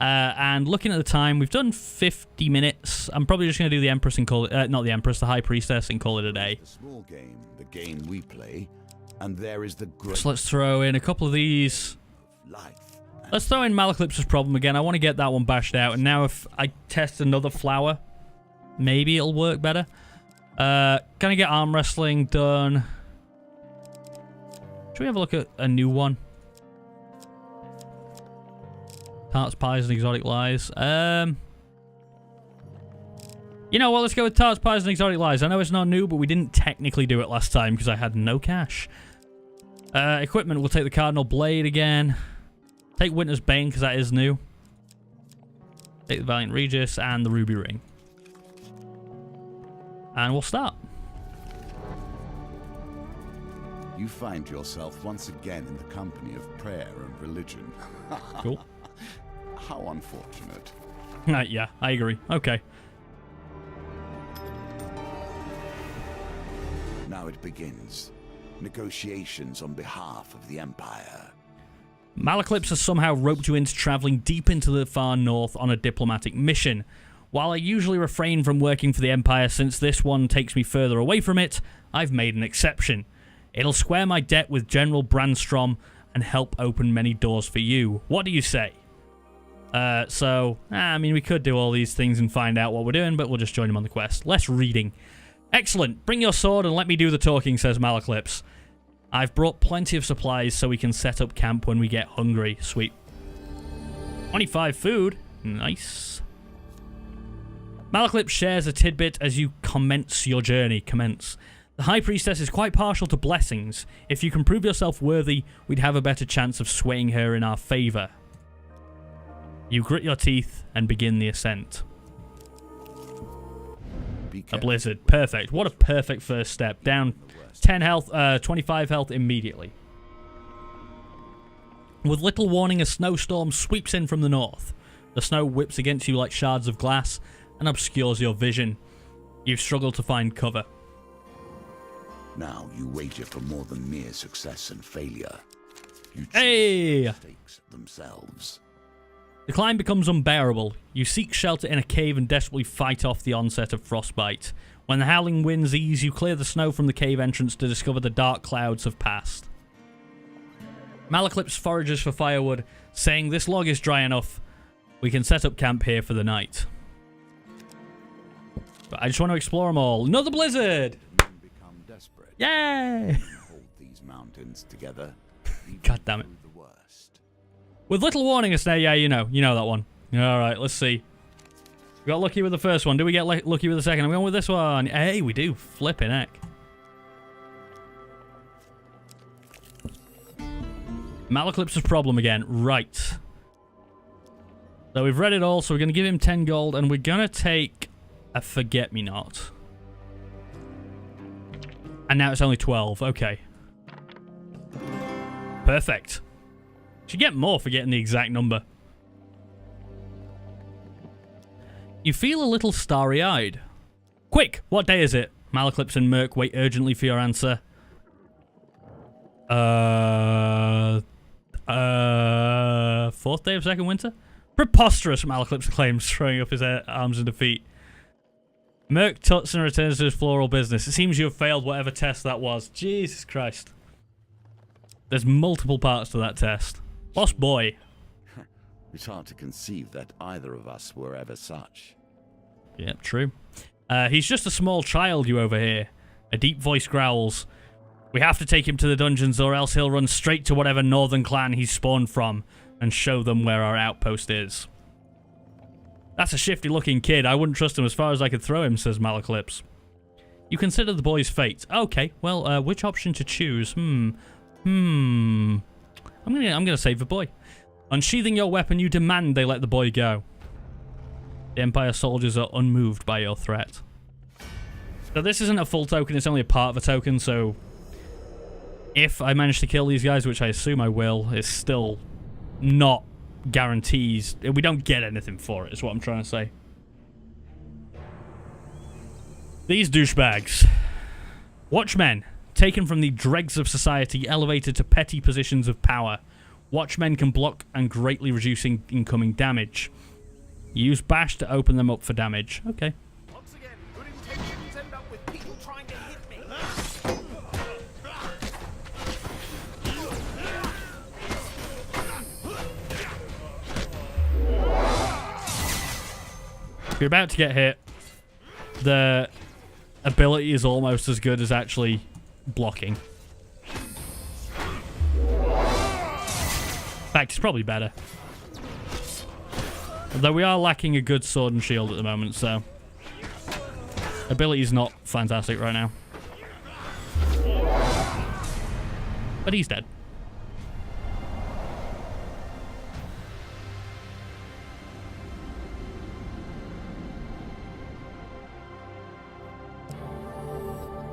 And looking at the time, we've done 50 minutes. I'm probably just going to do the Empress and call it, not the Empress, the High Priestess, and call it a day. The small game, the game we play, and there is the great... So let's throw in a couple of these. Life. Let's throw in Malaclipse's Problem again. I want to get that one bashed out. And now if I test another flower, maybe it'll work better. Gonna get arm wrestling done. Should we have a look at a new one? Tarts, pies, and exotic lies. You know what, let's go with tarts, pies, and exotic lies. I know it's not new, but we didn't technically do it last time because I had no cash. Equipment, we'll take the Cardinal Blade again. Take Winter's Bane because that is new. Take the Valiant Regis and the Ruby Ring. And we'll start. You find yourself once again in the company of prayer and religion. Cool. How unfortunate. Yeah, I agree. Okay. Now it begins. Negotiations on behalf of the Empire. Malaclips has somehow roped you into traveling deep into the far north on a diplomatic mission. While I usually refrain from working for the Empire since this one takes me further away from it, I've made an exception. It'll square my debt with General Brandstrom and help open many doors for you. What do you say? I mean, we could do all these things and find out what we're doing, but we'll just join him on the quest. Less reading. Excellent. Bring your sword and let me do the talking, says Malaclips. I've brought plenty of supplies so we can set up camp when we get hungry. Sweet. 25 food. Nice. Malaclips shares a tidbit as you commence your journey. Commence. The High Priestess is quite partial to blessings. If you can prove yourself worthy, we'd have a better chance of swaying her in our favor. You grit your teeth and begin the ascent. A blizzard. Perfect. What a perfect first step. Down 10 health, 25 health immediately. With little warning, a snowstorm sweeps in from the north. The snow whips against you like shards of glass and obscures your vision. You've struggled to find cover. Now you wager for more than mere success and failure. You choose the stakes themselves. The climb becomes unbearable. You seek shelter in a cave and desperately fight off the onset of frostbite. When the howling winds ease, you clear the snow from the cave entrance to discover the dark clouds have passed. Malaclips forages for firewood, saying this log is dry enough. We can set up camp here for the night. But I just want to explore them all. Another blizzard! Men become desperate. Yay! Hold these mountains together. God damn it. With little warning, a snare. Yeah, you know that one. Alright, let's see. We got lucky with the first one. Do we get lucky with the second? I'm going with this one. Hey, we do. Flipping heck. Malaclips' problem again. Right. So we've read it all, so we're going to give him 10 gold, and we're going to take a forget-me-not. And now it's only 12. Okay. Perfect. Should get more for getting the exact number. You feel a little starry-eyed. Quick, what day is it? Malaclips and Merc wait urgently for your answer. 4th day of second winter? Preposterous, Malaclips claims, throwing up his arms in defeat. Merc tuts and returns to his floral business. It seems you have failed whatever test that was. Jesus Christ. There's multiple parts to that test. Lost boy. It's hard to conceive that either of us were ever such. Yep, true. He's just a small child you overhear. A deep voice growls. We have to take him to the dungeons or else he'll run straight to whatever northern clan he's spawned from and show them where our outpost is. That's a shifty-looking kid. I wouldn't trust him as far as I could throw him, says Malaclips. You consider the boy's fate. Okay, well, which option to choose? I'm gonna save the boy. Unsheathing your weapon, you demand they let the boy go. The Empire soldiers are unmoved by your threat. So this isn't a full token, it's only a part of a token, so if I manage to kill these guys, which I assume I will, it's still not guarantees. We don't get anything for it, is what I'm trying to say. These douchebags. Watchmen. Taken from the dregs of society, elevated to petty positions of power. Watchmen can block and greatly reducing incoming damage. Use bash to open them up for damage. Okay. Once again, good intentions end up with people trying to hit me. If you're about to get hit, the ability is almost as good as actually blocking. In fact, it's probably better. Although we are lacking a good sword and shield at the moment, so... ability's not fantastic right now. But he's dead.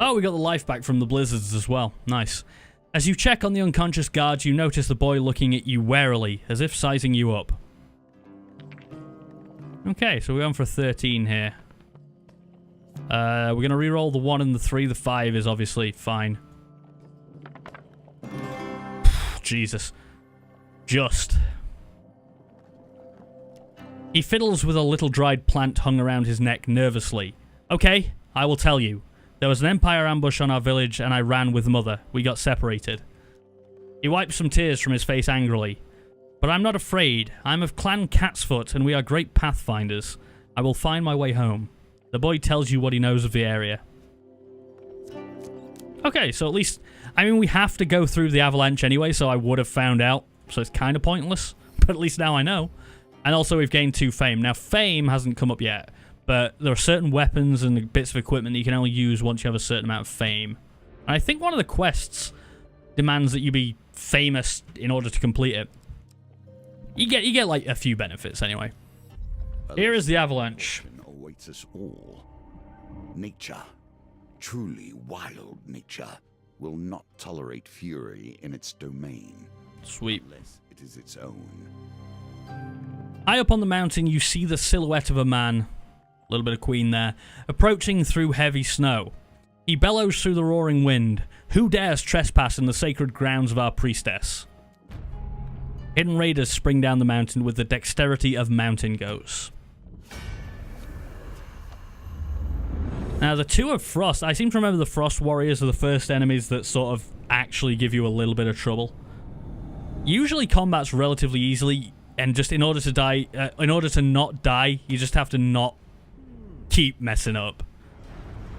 Oh, we got the life back from the blizzards as well. Nice. As you check on the unconscious guards, you notice the boy looking at you warily, as if sizing you up. Okay, so we're going for 13 here. We're going to reroll the 1 and the 3. The 5 is obviously fine. Jesus. Just. He fiddles with a little dried plant hung around his neck nervously. Okay, I will tell you. There was an Empire ambush on our village, and I ran with Mother. We got separated. He wipes some tears from his face angrily. But I'm not afraid. I'm of Clan Catsfoot, and we are great pathfinders. I will find my way home. The boy tells you what he knows of the area. Okay, so at least... I mean, we have to go through the avalanche anyway, so I would have found out. So it's kind of pointless. But at least now I know. And also we've gained 2 fame. Now, fame hasn't come up yet. But there are certain weapons and bits of equipment that you can only use once you have a certain amount of fame. And I think one of the quests demands that you be famous in order to complete it. You get like a few benefits anyway. Here is the avalanche. Awaits us all. Nature, truly wild nature, will not tolerate fury in its domain. Sweet. Unless it is its own. High up on the mountain, you see the silhouette of a man. A little bit of Queen there. Approaching through heavy snow. He bellows through the roaring wind. Who dares trespass in the sacred grounds of our priestess? Hidden raiders spring down the mountain with the dexterity of mountain goats. Now, the 2 of Frost. I seem to remember the Frost Warriors are the first enemies that sort of actually give you a little bit of trouble. Usually combat's relatively easily, and just in order to not die, you just have to not keep messing up.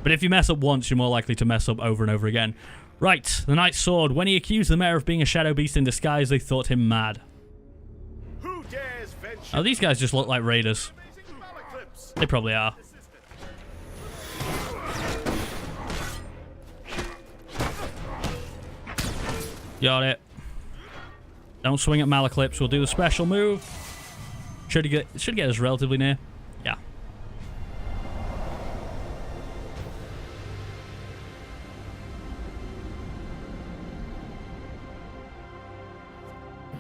But if you mess up once, you're more likely to mess up over and over again. Right, the Knight's Sword. When he accused the mayor of being a shadow beast in disguise, they thought him mad. Who dares venture? Oh, these guys just look like raiders. They probably are. Got it. Don't swing at Malaclips. We'll do the special move. Should get us relatively near. Yeah.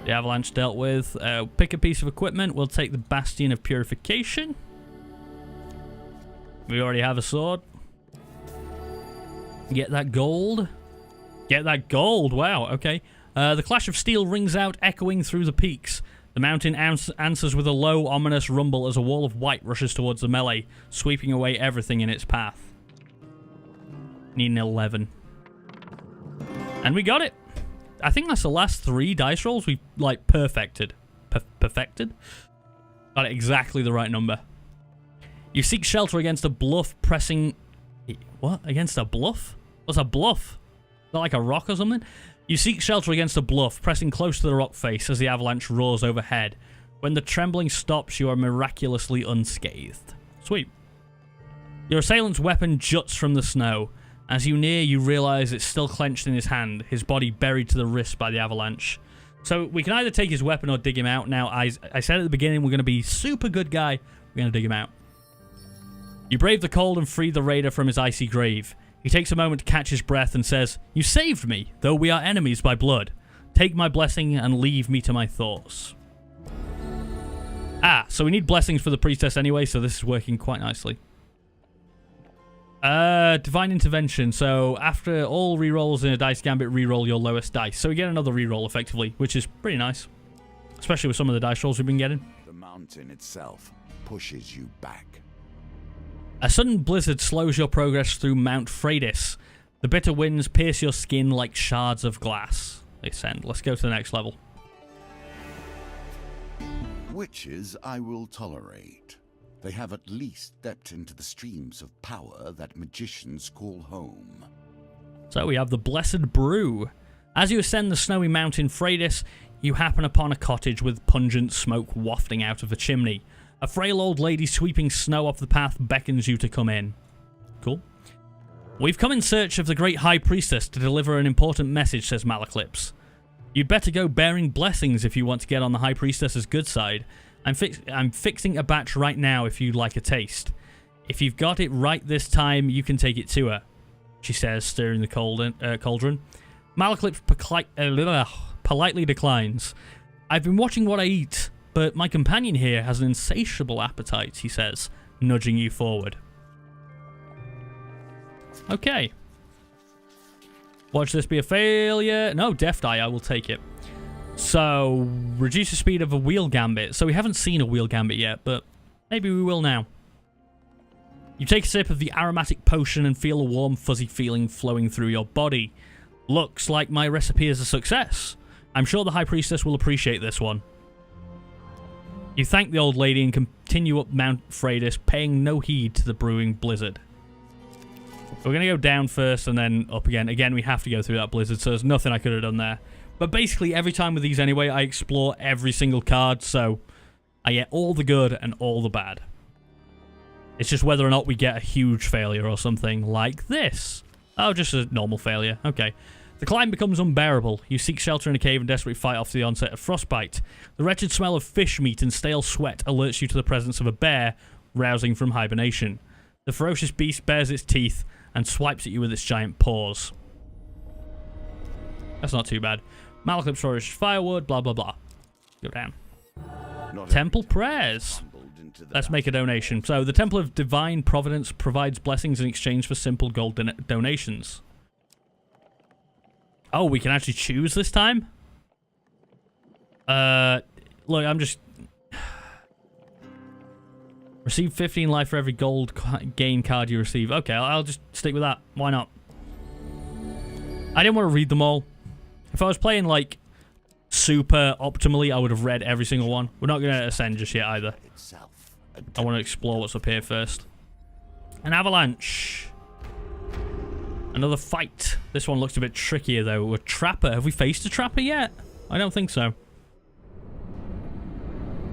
The avalanche dealt with. Pick a piece of equipment. We'll take the Bastion of Purification. We already have a sword. Get that gold. Get that gold. Wow, okay. The clash of steel rings out, echoing through the peaks. The mountain answers with a low, ominous rumble as a wall of white rushes towards the melee, sweeping away everything in its path. Need an 11. And we got it. I think that's the last 3 dice rolls we like perfected. Perfected? Got it exactly the right number. You seek shelter against a bluff, pressing... What? Against a bluff? What's a bluff? Is that like a rock or something? You seek shelter against a bluff, pressing close to the rock face as the avalanche roars overhead. When the trembling stops, you are miraculously unscathed. Sweet. Your assailant's weapon juts from the snow. As you near, you realize it's still clenched in his hand, his body buried to the wrist by the avalanche. So we can either take his weapon or dig him out. Now, I said at the beginning we're going to be super good guy. We're going to dig him out. You brave the cold and free the raider from his icy grave. He takes a moment to catch his breath and says, "You saved me, though we are enemies by blood. Take my blessing and leave me to my thoughts." Ah, so we need blessings for the priestess anyway, so this is working quite nicely. Divine Intervention. So after all rerolls in a dice gambit, reroll your lowest dice. So we get another reroll effectively, which is pretty nice. Especially with some of the dice rolls we've been getting. The mountain itself pushes you back. A sudden blizzard slows your progress through Mount Freydis. The bitter winds pierce your skin like shards of glass. They send. Let's go to the next level. Witches I will tolerate. They have at least stepped into the streams of power that magicians call home. So we have the Blessed Brew. As you ascend the snowy mountain Freydis, you happen upon a cottage with pungent smoke wafting out of the chimney. A frail old lady sweeping snow off the path beckons you to come in. Cool. We've come in search of the great High Priestess to deliver an important message, says Malaclips. You'd better go bearing blessings if you want to get on the High Priestess's good side. I'm fixing a batch right now if you'd like a taste. If you've got it right this time, you can take it to her, she says, stirring the cauldron. Malaclips politely declines. I've been watching what I eat, but my companion here has an insatiable appetite, he says, nudging you forward. Okay. Watch this be a failure. No, Death Die, I will take it. So, reduce the speed of a wheel gambit. So we haven't seen a wheel gambit yet, but maybe we will now. You take a sip of the aromatic potion and feel a warm, fuzzy feeling flowing through your body. Looks like my recipe is a success. I'm sure the High Priestess will appreciate this one. You thank the old lady and continue up Mount Freydis, paying no heed to the brewing blizzard. We're going to go down first and then up again. Again, we have to go through that blizzard, so there's nothing I could have done there. But basically, every time with these anyway, I explore every single card, so I get all the good and all the bad. It's just whether or not we get a huge failure or something like this. Oh, just a normal failure. Okay. The climb becomes unbearable. You seek shelter in a cave and desperately fight off the onset of frostbite. The wretched smell of fish meat and stale sweat alerts you to the presence of a bear rousing from hibernation. The ferocious beast bares its teeth and swipes at you with its giant paws. That's not too bad. Malaclips flourishes firewood, blah, blah, blah. Go down. Temple prayers. Let's make a donation. So, the Temple of Divine Providence provides blessings in exchange for simple gold donations. Oh, we can actually choose this time? Look, I'm just... Receive 15 life for every gold gain card you receive. Okay, I'll just stick with that. Why not? I didn't want to read them all. If I was playing, like, super optimally, I would have read every single one. We're not going to ascend just yet, either. I want to explore what's up here first. An avalanche. Another fight. This one looks a bit trickier, though. A trapper. Have we faced a trapper yet? I don't think so.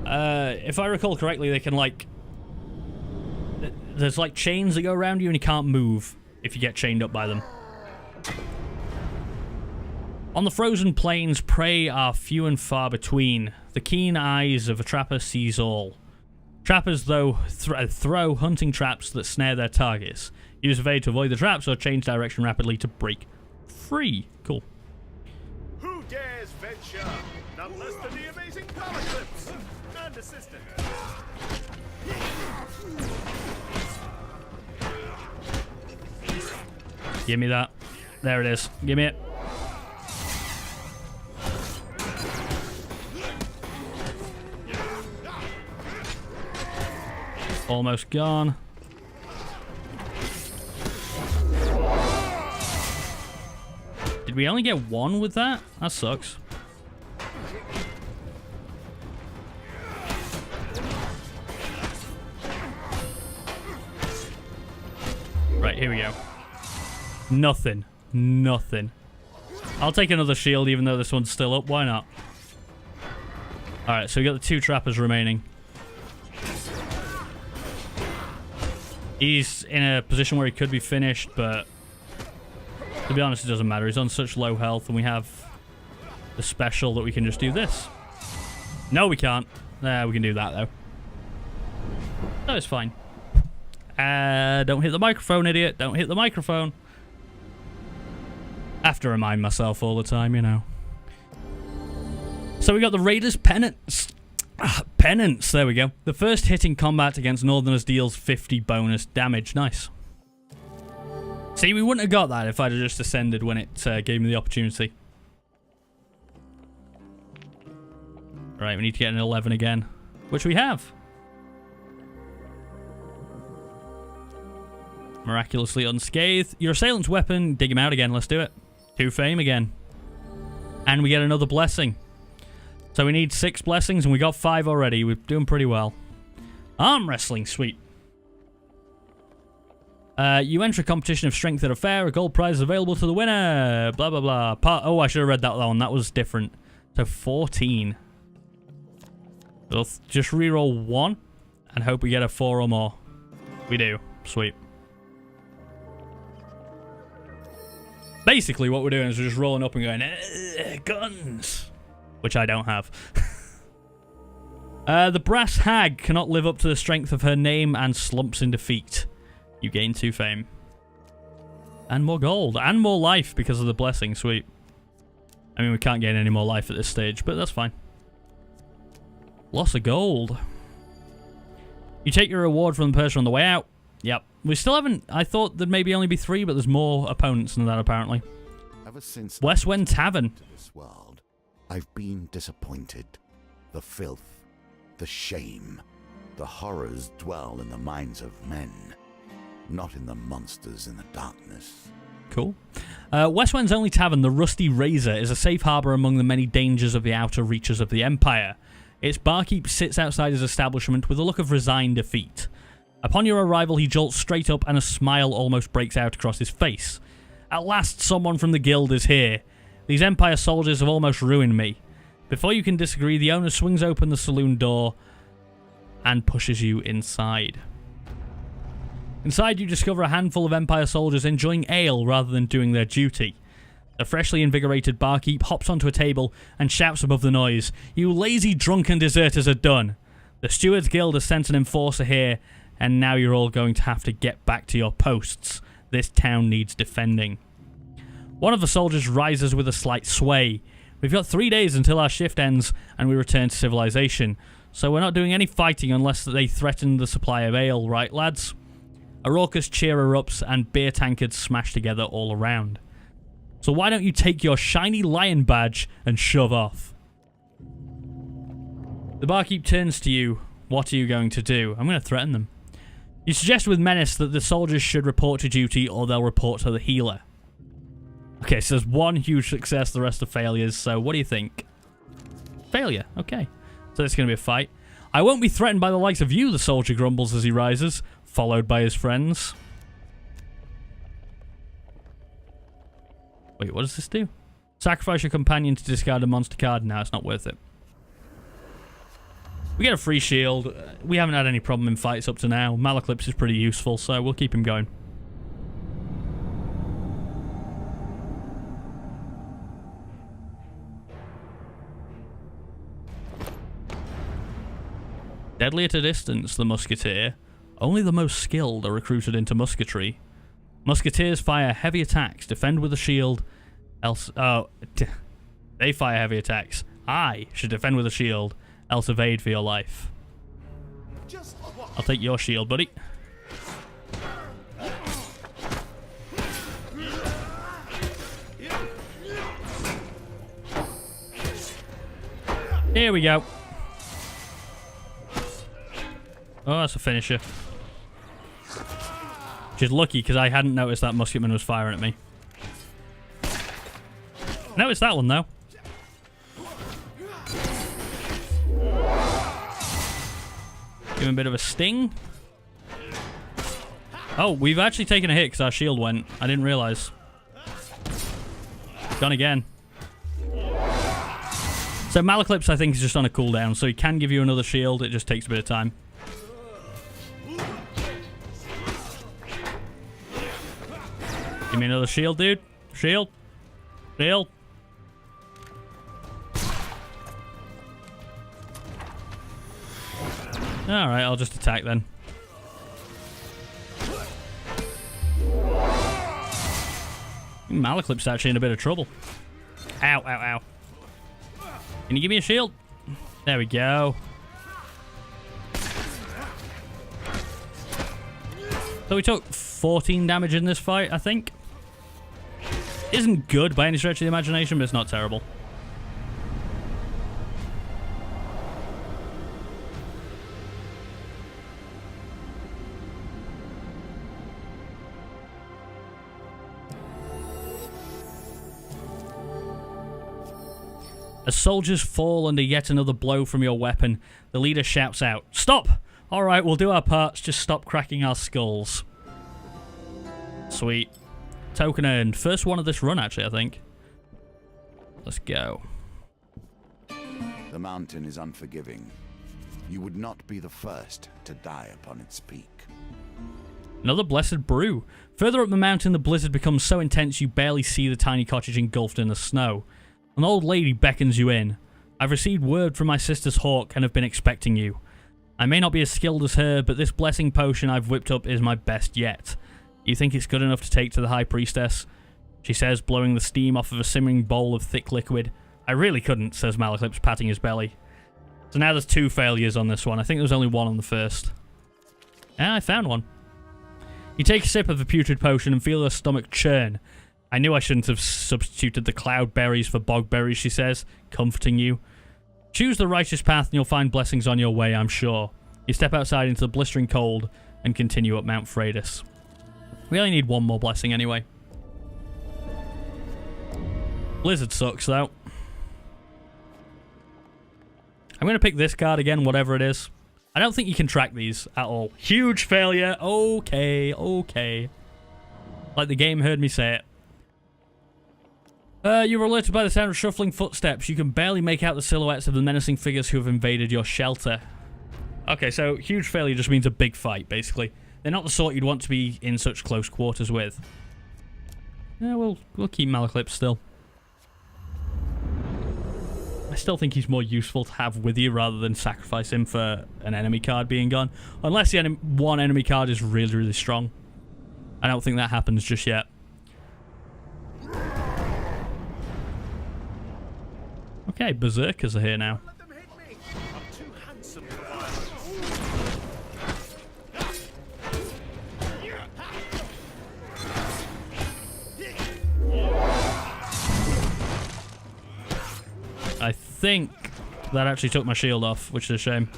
If I recall correctly, they can, like... There's, like, chains that go around you and you can't move if you get chained up by them. On the frozen plains, prey are few and far between. The keen eyes of a trapper sees all. Trappers, though, throw hunting traps that snare their targets. Use evade to avoid the traps or change direction rapidly to break free. Cool. Who dares venture? None less than the amazing Malaclips and assistant. Give me that. There it is. Give me it. Almost gone. Did we only get one with that? That sucks. Right, here we go. Nothing. Nothing. I'll take another shield even though this one's still up. Why not? Alright, so we got the two trappers remaining. He's in a position where he could be finished, but to be honest, it doesn't matter. He's on such low health, and we have the special that we can just do this. No, we can't. We can do that, though. No, it's fine. Don't hit the microphone, idiot. Don't hit the microphone. I have to remind myself all the time, you know. So we got the Raiders' Penance. Penance, there we go. The first hit in combat against Northerners deals 50 bonus damage. Nice. See, we wouldn't have got that if I'd have just ascended when it gave me the opportunity. Right, we need to get an 11 again, which we have. Miraculously unscathed. Your assailant's weapon, dig him out again, let's do it. 2 fame again. And we get another blessing. So we need 6 blessings, and we got 5 already. We're doing pretty well. Arm wrestling, sweet. You enter a competition of strength at a fair. A gold prize is available to the winner. Blah, blah, blah. Oh, I should have read that one. That was different. So 14. We'll just reroll 1 and hope we get a 4 or more. We do. Sweet. Basically, what we're doing is we're just rolling up and going, guns, which I don't have. The brass hag cannot live up to the strength of her name and slumps in defeat. You gain 2 fame. And more gold. And more life because of the blessing. Sweet. I mean, we can't gain any more life at this stage, but that's fine. Loss of gold. You take your reward from the person on the way out. Yep. We still haven't... I thought there'd maybe only be 3, but there's more opponents than that, apparently. Ever since Westwind Tavern. this world, I've been disappointed. The filth, the shame, the horrors dwell in the minds of men, not in the monsters in the darkness. Cool. Westwind's only tavern, the Rusty Razor, is a safe harbour among the many dangers of the outer reaches of the Empire. Its barkeep sits outside his establishment with a look of resigned defeat. Upon your arrival, he jolts straight up and a smile almost breaks out across his face. At last, someone from the guild is here. These Empire soldiers have almost ruined me. Before you can disagree, the owner swings open the saloon door and pushes you inside. Inside, you discover a handful of Empire soldiers enjoying ale rather than doing their duty. The freshly invigorated barkeep hops onto a table and shouts above the noise, "You lazy drunken deserters are done. The Stewards Guild has sent an enforcer here, and now you're all going to have to get back to your posts. This town needs defending." One of the soldiers rises with a slight sway. "We've got 3 days until our shift ends and we return to civilization, so we're not doing any fighting unless they threaten the supply of ale, right lads?" A raucous cheer erupts and beer tankards smash together all around. "So why don't you take your shiny lion badge and shove off?" The barkeep turns to you. What are you going to do? I'm going to threaten them. You suggest with menace that the soldiers should report to duty or they'll report to the healer. Okay, so there's one huge success, the rest are failures, so what do you think? Failure, okay. So it's going to be a fight. "I won't be threatened by the likes of you," the soldier grumbles as he rises, followed by his friends. Wait, what does this do? Sacrifice your companion to discard a monster card. No, it's not worth it. We get a free shield. We haven't had any problem in fights up to now. Malaclips is pretty useful, so we'll keep him going. Deadly at a distance, the musketeer. Only the most skilled are recruited into musketry. Musketeers fire heavy attacks, defend with a shield, else... Oh, they fire heavy attacks. I should defend with a shield, else evade for your life. I'll take your shield, buddy. Here we go. Oh, that's a finisher. Which is lucky, because I hadn't noticed that musketman was firing at me. Noticed that one, though. Give him a bit of a sting. Oh, we've actually taken a hit because our shield went. I didn't realise. Gone again. So Malaclips, I think, is just on a cooldown, so he can give you another shield. It just takes a bit of time. Give me another shield, dude. Shield. Shield. Alright, I'll just attack then. Malaclip's actually in a bit of trouble. Ow, ow, ow. Can you give me a shield? There we go. So we took 14 damage in this fight, I think. Isn't good by any stretch of the imagination, but it's not terrible. As soldiers fall under yet another blow from your weapon, the leader shouts out, "Stop! Alright, we'll do our parts, just stop cracking our skulls." Sweet. Token earned. First one of this run, actually, I think. Let's go. The mountain is unforgiving. You would not be the first to die upon its peak. Another blessed brew. Further up the mountain, the blizzard becomes so intense you barely see the tiny cottage engulfed in the snow. An old lady beckons you in. I've received word from my sister's hawk and have been expecting you. I may not be as skilled as her, but this blessing potion I've whipped up is my best yet. You think it's good enough to take to the High Priestess? She says, blowing the steam off of a simmering bowl of thick liquid. I really couldn't, says Malaclips, patting his belly. So now there's 2 failures on this one. I think there was only 1 on the first. Ah, I found one. You take a sip of the putrid potion and feel your stomach churn. I knew I shouldn't have substituted the cloud berries for bog berries, she says, comforting you. Choose the righteous path and you'll find blessings on your way, I'm sure. You step outside into the blistering cold and continue up Mount Freydis. We only need 1 more blessing anyway. Blizzard sucks, though. I'm going to pick this card again, whatever it is. I don't think you can track these at all. Huge failure. Okay, okay. Like the game heard me say it. You were alerted by the sound of shuffling footsteps. You can barely make out the silhouettes of the menacing figures who have invaded your shelter. Okay, so huge failure just means a big fight, basically. They're not the sort you'd want to be in such close quarters with. Yeah, we'll keep Malaclips still. I still think he's more useful to have with you rather than sacrifice him for an enemy card being gone. Unless the one enemy card is really, really strong. I don't think that happens just yet. Okay, Berserkers are here now. Let them hit me. I'm too handsome for violence. I think that actually took my shield off, which is a shame.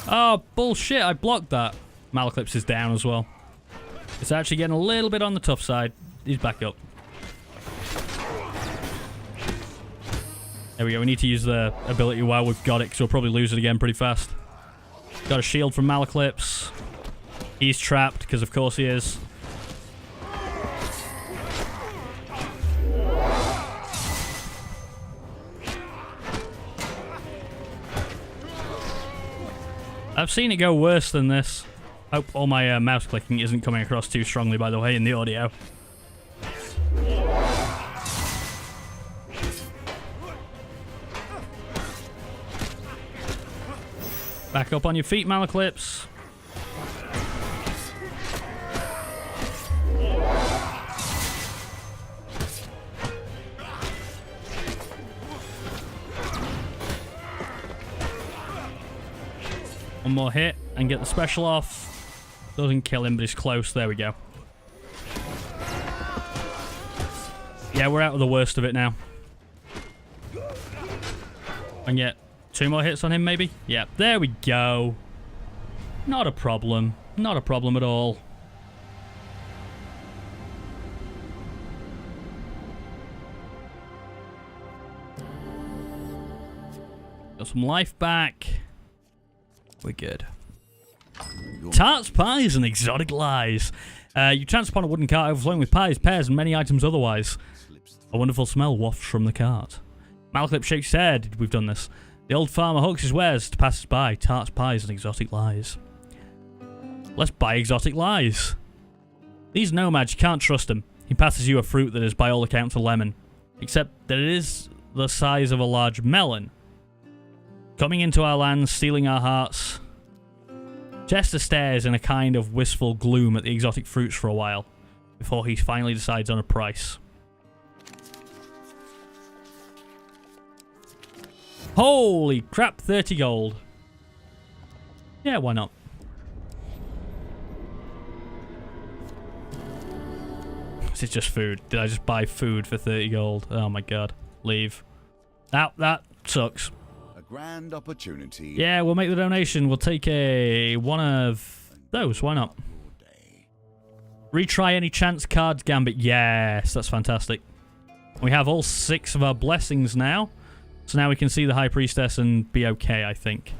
Oh, bullshit, I blocked that. Malaclips is down as well. It's actually getting a little bit on the tough side. He's back up. There we go. We need to use the ability while we've got it, because we'll probably lose it again pretty fast. Got a shield from Malaclips. He's trapped, because of course he is. I've seen it go worse than this. Hope all my mouse clicking isn't coming across too strongly, by the way, in the audio. Back up on your feet, Malaclips. One more hit and get the special off. Doesn't kill him, but he's close. There we go. Yeah, we're out of the worst of it now. And get 2 more hits on him, maybe? Yeah, there we go. Not a problem. Not a problem at all. Got some life back. We're good. Tarts, pies, and exotic lies. You chance upon a wooden cart overflowing with pies, pears, and many items otherwise. A wonderful smell wafts from the cart. Malaclips shakes his head. We've done this. The old farmer hawks his wares to passers-by. Tarts, pies, and exotic lies. Let's buy exotic lies. These nomads, you can't trust them. He passes you a fruit that is by all accounts a lemon. Except that it is the size of a large melon. Coming into our lands, stealing our hearts. Jester stares in a kind of wistful gloom at the exotic fruits for a while, before he finally decides on a price. Holy crap, 30 gold. Yeah, why not? Is it just food? Did I just buy food for 30 gold? Oh my god. Leave. That sucks. Grand opportunity. Yeah, we'll make the donation. We'll take one of those. Why not? Retry any chance cards gambit. Yes, that's fantastic. We have all 6 of our blessings now. So now we can see the High Priestess and be okay, I think.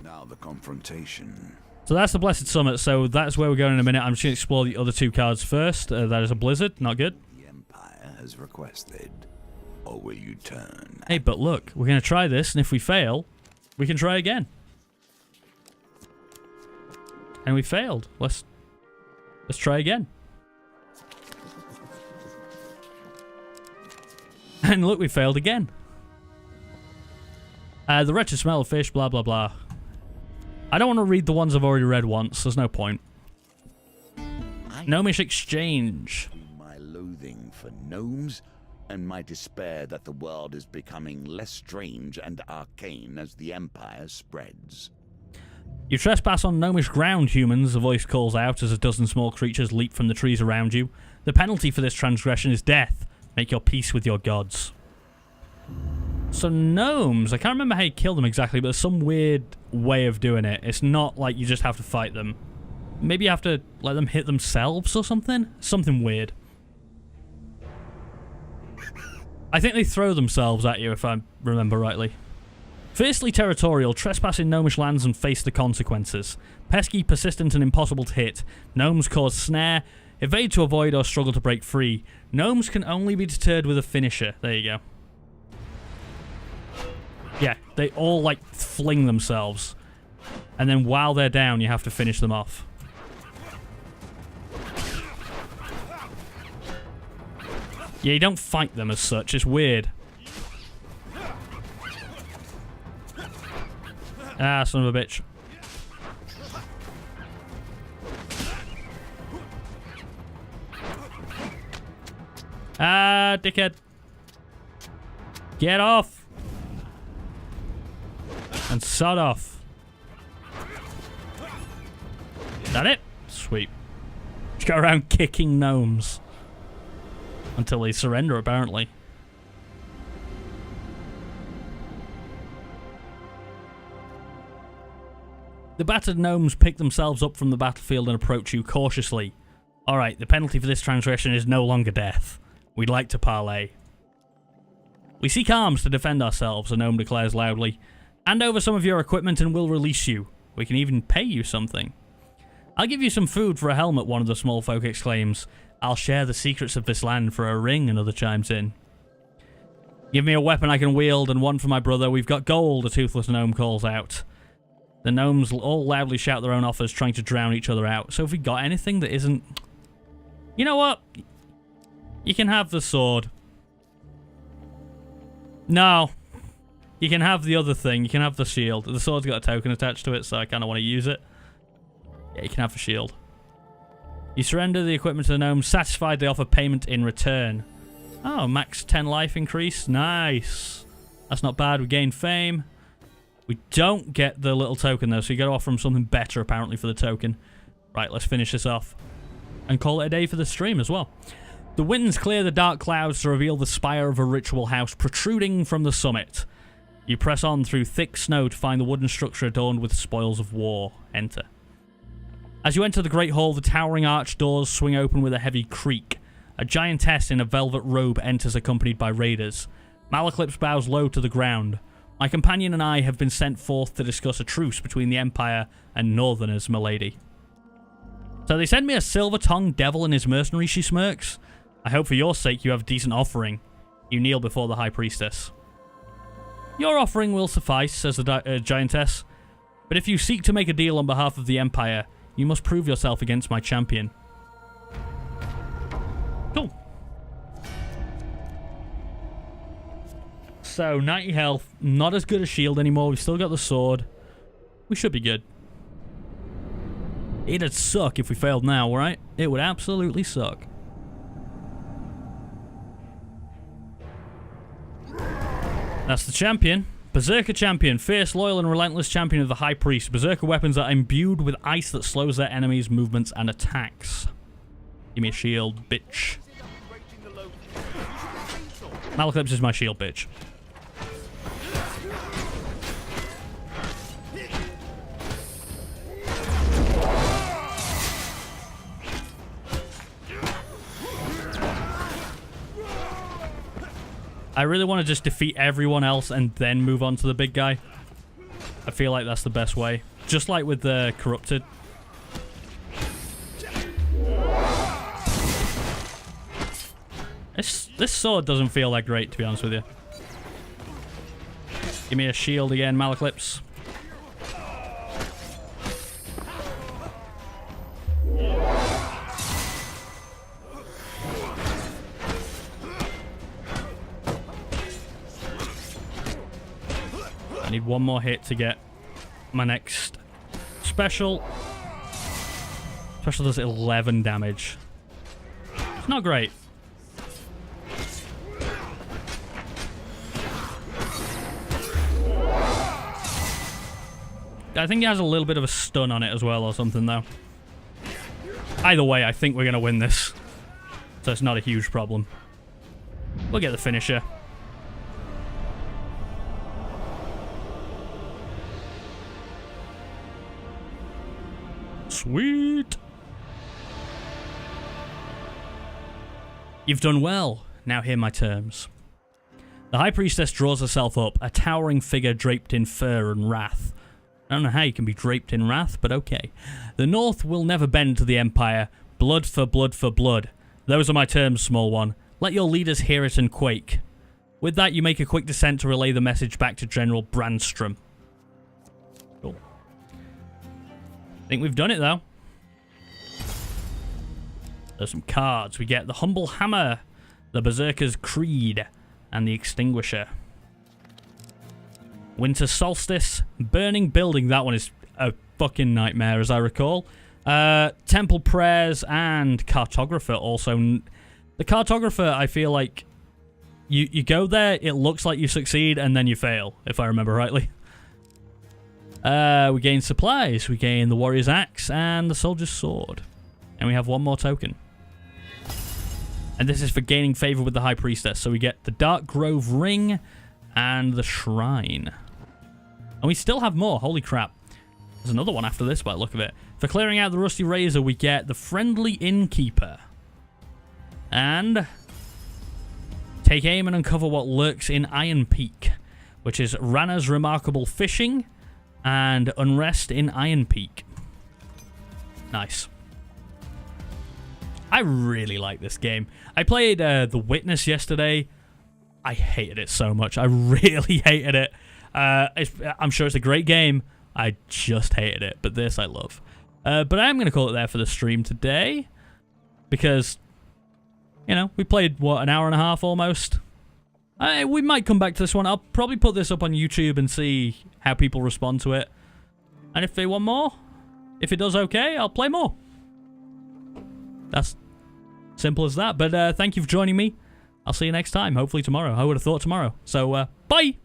Now the confrontation. So that's the Blessed Summit. So that's where we're going in a minute. I'm just going to explore the other 2 cards first. That is a Blizzard. Not good. The Empire has requested. Or will you turn? Hey, but look, we're going to try this, and if we fail, We can try again. And we failed. Let's try again. And look, we failed again. The wretched smell of fish, blah, blah, blah. I don't want to read the ones I've already read once. There's no point. Gnomish exchange. My loathing for gnomes and my despair that the world is becoming less strange and arcane as the Empire spreads. You trespass on gnomish ground, humans, a voice calls out as a dozen small creatures leap from the trees around you. The penalty for this transgression is death. Make your peace with your gods. So gnomes, I can't remember how you kill them exactly, but there's some weird way of doing it. It's not like you just have to fight them. Maybe you have to let them hit themselves or something? Something weird. I think they throw themselves at you, if I remember rightly. Fiercely territorial, trespass in gnomish lands and face the consequences. Pesky, persistent, and impossible to hit. Gnomes cause snare, evade to avoid, or struggle to break free. Gnomes can only be deterred with a finisher. There you go. Yeah, they all, like, fling themselves. And then while they're down, you have to finish them off. Yeah, you don't fight them as such. It's weird. Ah, son of a bitch. Ah, dickhead. Get off. And sod off. Is that it? Sweet. Just go around kicking gnomes. Until they surrender, apparently. The battered gnomes pick themselves up from the battlefield and approach you cautiously. Alright, the penalty for this transgression is no longer death. We'd like to parley. We seek arms to defend ourselves, a gnome declares loudly. Hand over some of your equipment and we'll release you. We can even pay you something. I'll give you some food for a helmet, one of the small folk exclaims. I'll share the secrets of this land for a ring, another chimes in. Give me a weapon I can wield and one for my brother. We've got gold, a toothless gnome calls out. The gnomes all loudly shout their own offers, trying to drown each other out. So have we got anything that isn't... You know what? You can have the sword. No. You can have the other thing. You can have the shield. The sword's got a token attached to it, so I kind of want to use it. Yeah, you can have the shield. You surrender the equipment to the gnomes. Satisfied, they offer payment in return. Oh, max 10 life increase. Nice. That's not bad. We gain fame. We don't get the little token, though, so you got to offer them something better, apparently, for the token. Right, let's finish this off. And call it a day for the stream as well. The winds clear the dark clouds to reveal the spire of a ritual house protruding from the summit. You press on through thick snow to find the wooden structure adorned with spoils of war. Enter. As you enter the great hall, the towering arched doors swing open with a heavy creak. A giantess in a velvet robe enters accompanied by raiders. Malaclips bows low to the ground. My companion and I have been sent forth to discuss a truce between the Empire and Northerners, milady. So they send me a silver-tongued devil and his mercenary, she smirks. I hope for your sake you have a decent offering. You kneel before the High Priestess. Your offering will suffice, says the giantess. But if you seek to make a deal on behalf of the Empire, you must prove yourself against my champion. Cool. So, 90 health. Not as good a shield anymore. We've still got the sword. We should be good. It'd suck if we failed now, right? It would absolutely suck. That's the champion. Berserker champion. Fierce, loyal, and relentless champion of the High Priest. Berserker weapons are imbued with ice that slows their enemies' movements and attacks. Give me a shield, bitch. Malaclips is my shield, bitch. I really want to just defeat everyone else and then move on to the big guy. I feel like that's the best way. Just like with the Corrupted. This sword doesn't feel that great, to be honest with you. Give me a shield again, Malaclips. need one more hit to get my next special. Special does 11 damage. It's not great. I think he has a little bit of a stun on it as well or something, though. Either way, I think we're going to win this. So it's not a huge problem. We'll get the finisher. Sweet. You've done well. Now hear my terms. The High Priestess draws herself up, a towering figure draped in fur and wrath. I don't know how you can be draped in wrath, but okay. The North will never bend to the Empire. Blood for blood for blood. Those are my terms, small one. Let your leaders hear it and quake. With that, you make a quick descent to relay the message back to General Brandstrom. Cool. I think we've done it, though. There's some cards. We get the Humble Hammer, the Berserker's Creed, and the Extinguisher. Winter Solstice, Burning Building. That one is a fucking nightmare, as I recall. Temple Prayers and Cartographer also. The Cartographer, I feel like you go there, it looks like you succeed, and then you fail, if I remember rightly. We gain supplies. We gain the Warrior's Axe and the Soldier's Sword. And we have one more token. And this is for gaining favor with the High Priestess. So we get the Dark Grove Ring and the Shrine. And we still have more. Holy crap. There's another one after this by the look of it. For clearing out the Rusty Razor, we get the Friendly Innkeeper. And take aim and uncover what lurks in Iron Peak, which is Rana's Remarkable Fishing and Unrest in Iron Peak. Nice. I really like this game. I played The Witness yesterday. I hated it so much. I really hated it. I'm sure it's a great game. I just hated it. But this I love. But I am going to call it there for the stream today. Because, you know, we played, what, an hour and a half almost? We might come back to this one. I'll probably put this up on YouTube and see how people respond to it. And if they want more, if it does okay, I'll play more. That's simple as that. But thank you for joining me. I'll see you next time, hopefully tomorrow. I would have thought tomorrow. So, bye!